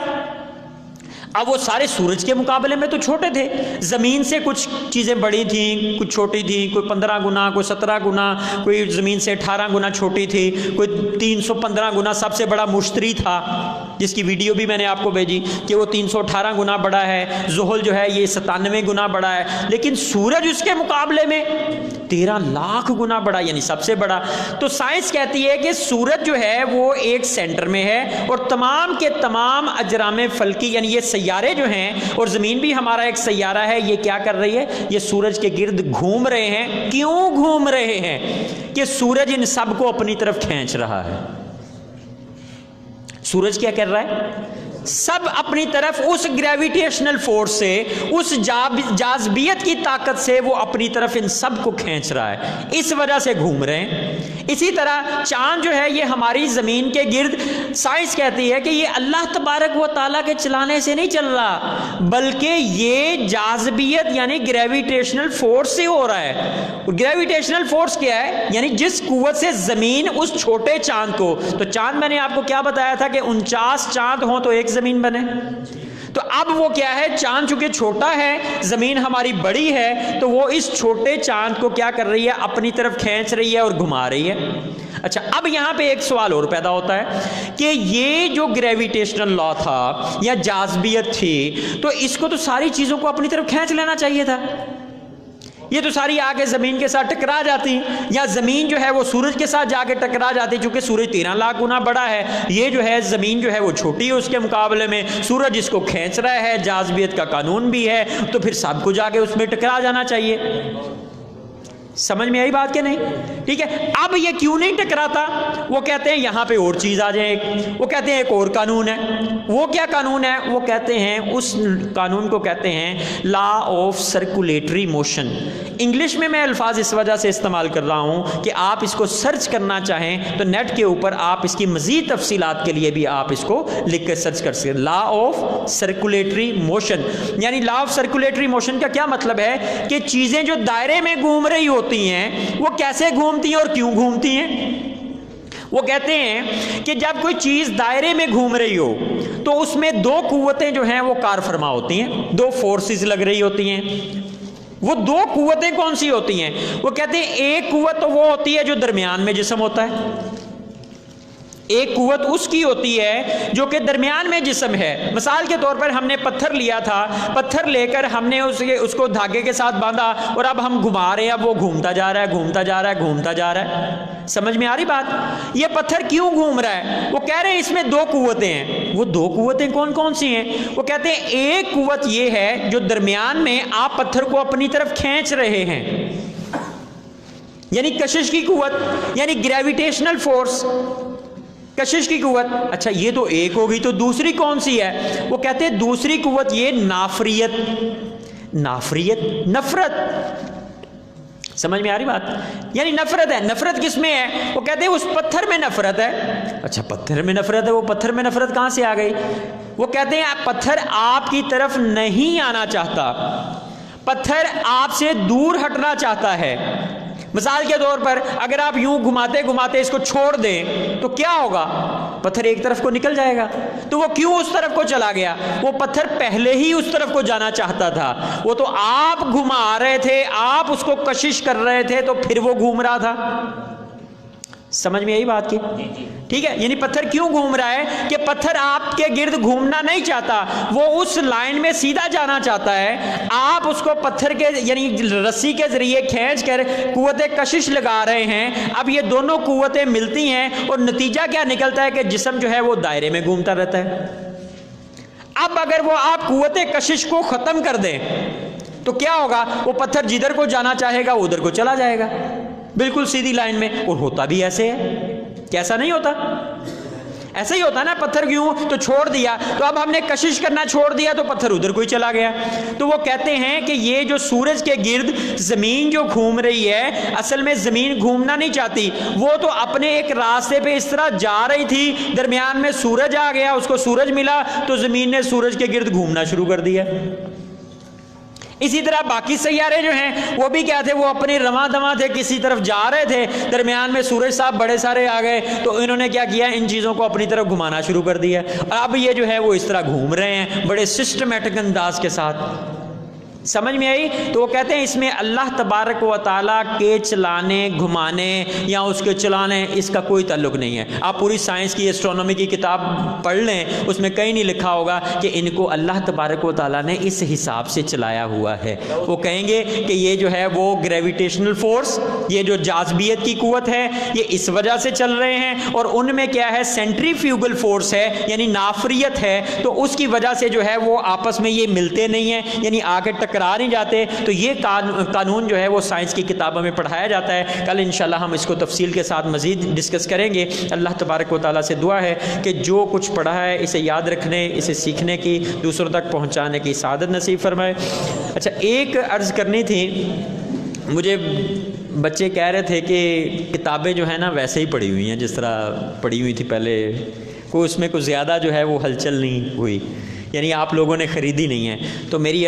اب وہ سارے سورج کے مقابلے میں تو چھوٹے تھے، زمین سے کچھ چیزیں بڑی تھیں، کچھ چھوٹی تھیں، کوئی 15 گنا، کوئی 17 گنا، کوئی زمین سے 18 گنا چھوٹی تھی، کوئی 315 گنا سب سے بڑا مشتری تھا، جس کی ویڈیو بھی میں نے آپ کو بھیجی کہ وہ 318 گنا بڑا ہے، زحل جو ہے یہ 97 گنا بڑا ہے، لیکن سورج اس کے مقابلے میں 13 لاکھ گنا بڑا، یعنی سب سے بڑا۔ تو سائنس کہتی ہے کہ سورج جو ہے وہ ایک سینٹر میں ہے، اور تمام کے تمام اجرام فلکی یعنی یہ سیارے جو ہیں، اور زمین بھی ہمارا ایک سیارہ ہے، یہ کیا کر رہی ہے؟ یہ سورج کے گرد گھوم رہے ہیں۔ کیوں گھوم رہے ہیں؟ کہ سورج ان سب کو اپنی طرف کھینچ رہا ہے۔ سورج کیا کر رہا ہے؟ سب اپنی طرف اس گریویٹیشنل فورس سے، اس جاذبیت کی طاقت سے وہ اپنی طرف ان سب کو کھینچ رہا ہے، اس وجہ سے گھوم رہے ہیں۔ اسی طرح چاند جو ہے یہ ہماری زمین کے گرد، سائنس کہتی ہے کہ یہ اللہ تبارک و تعالیٰ کے چلانے سے نہیں چل رہا، بلکہ یہ جاذبیت یعنی گریویٹیشنل فورس سے ہو رہا ہے۔ گریویٹیشنل فورس کیا ہے؟ یعنی جس قوت سے زمین اس چھوٹے چاند کو، تو چاند میں نے آپ کو کیا بتایا تھا کہ 49 چاند ہوں تو ایک زمین بنے، تو اب وہ کیا ہے؟ چاند چونکہ چھوٹا ہے، زمین ہماری بڑی ہے، تو وہ اس چھوٹے چاند کو کیا کر رہی ہے؟ اپنی طرف کھینچ رہی ہے اور گھما رہی ہے۔ اچھا، اب یہاں پہ ایک سوال اور پیدا ہوتا ہے کہ یہ جو گریویٹیشنل لا تھا یا جاذبیت تھی، تو اس کو تو ساری چیزوں کو اپنی طرف کھینچ لینا چاہیے تھا، یہ تو ساری آ کے زمین کے ساتھ ٹکرا جاتی، یا زمین جو ہے وہ سورج کے ساتھ جا کے ٹکرا جاتی، چونکہ سورج 13 لاکھ گنا بڑا ہے، یہ جو ہے زمین جو ہے وہ چھوٹی ہے اس کے مقابلے میں، سورج اس کو کھینچ رہا ہے، جاذبیت کا قانون بھی ہے، تو پھر سب کو جا کے اس میں ٹکرا جانا چاہیے۔ سمجھ میں آئی بات کہ نہیں؟ ٹھیک ہے۔ اب یہ کیوں نہیں ٹکراتا؟ وہ کہتے ہیں یہاں پہ اور چیز آ جائے، وہ کہتے ہیں ایک اور قانون ہے۔ وہ کیا قانون ہے؟ وہ کہتے ہیں اس قانون کو کہتے ہیں law of circulatory motion. English میں الفاظ اس وجہ سے استعمال کر رہا ہوں کہ آپ اس کو سرچ کرنا چاہیں تو نیٹ کے اوپر آپ اس کی مزید تفصیلات کے لیے بھی آپ اس کو لکھ کر سرچ کر سکتے ہیں۔ لا آف سرکولیٹری موشن، یعنی لا آف سرکولیٹری موشن کا کیا مطلب ہے کہ چیزیں جو دائرے میں گھوم رہی ہوتی ہیں وہ کیسے گھومتی ہیں اور کیوں گھومتی ہیں؟ وہ کہتے ہیں کہ جب کوئی چیز دائرے میں گھوم رہی ہو تو اس میں دو قوتیں جو ہیں وہ کار فرما ہوتی ہیں، دو فورسز لگ رہی ہوتی ہیں۔ وہ دو قوتیں کون سی ہوتی ہیں؟ وہ کہتے ہیں ایک قوت تو وہ ہوتی ہے جو درمیان میں جسم ہوتا ہے، ایک قوت اس کی ہوتی ہے جو کہ درمیان میں جسم ہے. مثال کے طور پر ہم نے پتھر لیا تھا, پتھر لے کر ہم نے اس کو دھاگے کے ساتھ باندھا اور اب ہم گھما رہے ہیں, اب وہ گھومتا جا رہا ہے, گھومتا جا رہا ہے, گھومتا جا رہا ہے. سمجھ میں آ رہی بات؟ یہ پتھر کیوں گھوم رہا ہے؟ وہ کہہ رہے ہیں اس میں دو قوتیں ہیں. وہ دو قوتیں کون کون سی ہیں؟ وہ کہتے ہیں ایک قوت یہ ہے جو درمیان میں آپ پتھر کو اپنی طرف کھینچ رہے ہیں, یعنی کشش کی قوت, یعنی گریویٹیشنل فورس, کشش کی قوت. اچھا یہ تو ایک ہوگی, تو دوسری کون سی ہے؟ وہ کہتے ہیں دوسری قوت یہ نافریت. نافریت نفرت. سمجھ میں آ رہی بات؟ یعنی نفرت ہے. نفرت کس میں ہے؟ وہ کہتے ہیں اس پتھر میں نفرت ہے. اچھا پتھر میں نفرت ہے, وہ پتھر میں نفرت کہاں سے آ گئی؟ وہ کہتے ہیں پتھر آپ کی طرف نہیں آنا چاہتا, پتھر آپ سے دور ہٹنا چاہتا ہے. مثال کے طور پر اگر آپ یوں گھماتے گھماتے اس کو چھوڑ دیں تو کیا ہوگا؟ پتھر ایک طرف کو نکل جائے گا. تو وہ کیوں اس طرف کو چلا گیا؟ وہ پتھر پہلے ہی اس طرف کو جانا چاہتا تھا, وہ تو آپ گھما رہے تھے, آپ اس کو کشش کر رہے تھے, تو پھر وہ گھوم رہا تھا. سمجھ میں یہی بات کی؟ ٹھیک ہے. یعنی پتھر کیوں گھوم رہا ہے کہ پتھر آپ کے گرد گھومنا نہیں چاہتا, وہ اس لائن میں سیدھا جانا چاہتا ہے. آپ اس کو پتھر کے یعنی رسی کے ذریعے کھینچ کر قوت کشش لگا رہے ہیں. اب یہ دونوں قوتیں ملتی ہیں اور نتیجہ کیا نکلتا ہے کہ جسم جو ہے وہ دائرے میں گھومتا رہتا ہے. اب اگر وہ آپ قوت کشش کو ختم کر دیں تو کیا ہوگا؟ وہ پتھر جدھر کو جانا چاہے گا ادھر کو چلا جائے گا, بالکل سیدھی لائن میں. اور ہوتا بھی ایسے ہے, کیسا نہیں ہوتا؟ ایسا ہی ہوتا نا. پتھر کیوں تو چھوڑ دیا, تو اب ہم نے کشش کرنا چھوڑ دیا تو پتھر ادھر کو ہی چلا گیا. تو وہ کہتے ہیں کہ یہ جو سورج کے گرد زمین جو گھوم رہی ہے, اصل میں زمین گھومنا نہیں چاہتی, وہ تو اپنے ایک راستے پہ اس طرح جا رہی تھی, درمیان میں سورج آ گیا, اس کو سورج ملا تو زمین نے سورج کے گرد گھومنا شروع کر دیا. اسی طرح باقی سیارے جو ہیں وہ بھی کیا تھے؟ وہ اپنے رواں دواں تھے, کسی طرف جا رہے تھے, درمیان میں سورج صاحب بڑے سارے آ گئے, تو انہوں نے کیا کیا؟ ان چیزوں کو اپنی طرف گھمانا شروع کر دیا. اور اب یہ جو ہے وہ اس طرح گھوم رہے ہیں بڑے سسٹمیٹک انداز کے ساتھ. سمجھ میں آئی؟ تو وہ کہتے ہیں اس میں اللہ تبارک و تعالیٰ کے چلانے گھمانے یا اس کے چلانے اس کا کوئی تعلق نہیں ہے. آپ پوری سائنس کی ایسٹرونومی کی کتاب پڑھ لیں, اس میں کہیں نہیں لکھا ہوگا کہ ان کو اللہ تبارک و تعالیٰ نے اس حساب سے چلایا ہوا ہے. وہ کہیں گے کہ یہ جو ہے وہ گریویٹیشنل فورس, یہ جو جاذبیت کی قوت ہے, یہ اس وجہ سے چل رہے ہیں, اور ان میں کیا ہے؟ سینٹریفیوگل فورس ہے, یعنی نافریت ہے, تو اس کی وجہ سے جو ہے وہ آپس میں یہ ملتے نہیں ہیں, یعنی آ کے ٹکرا نہیں جاتے. تو یہ قانون جو ہے وہ سائنس کی کتابوں میں پڑھایا جاتا ہے. کل انشاءاللہ ہم اس کو تفصیل کے ساتھ مزید ڈسکس کریں گے. اللہ تبارک و تعالیٰ سے دعا ہے کہ جو کچھ پڑھا ہے اسے یاد رکھنے, اسے سیکھنے کی, دوسروں تک پہنچانے کی سعادت نصیب فرمائے. اچھا ایک عرض کرنی تھی, مجھے بچے کہہ رہے تھے کہ کتابیں جو ہیں نا ویسے ہی پڑھی ہوئی ہیں جس طرح پڑھی ہوئی تھی پہلے, کوئی اس میں کوئی زیادہ جو ہے وہ ہلچل نہیں ہوئی, یعنی آپ لوگوں نے خریدی نہیں ہے. تو میری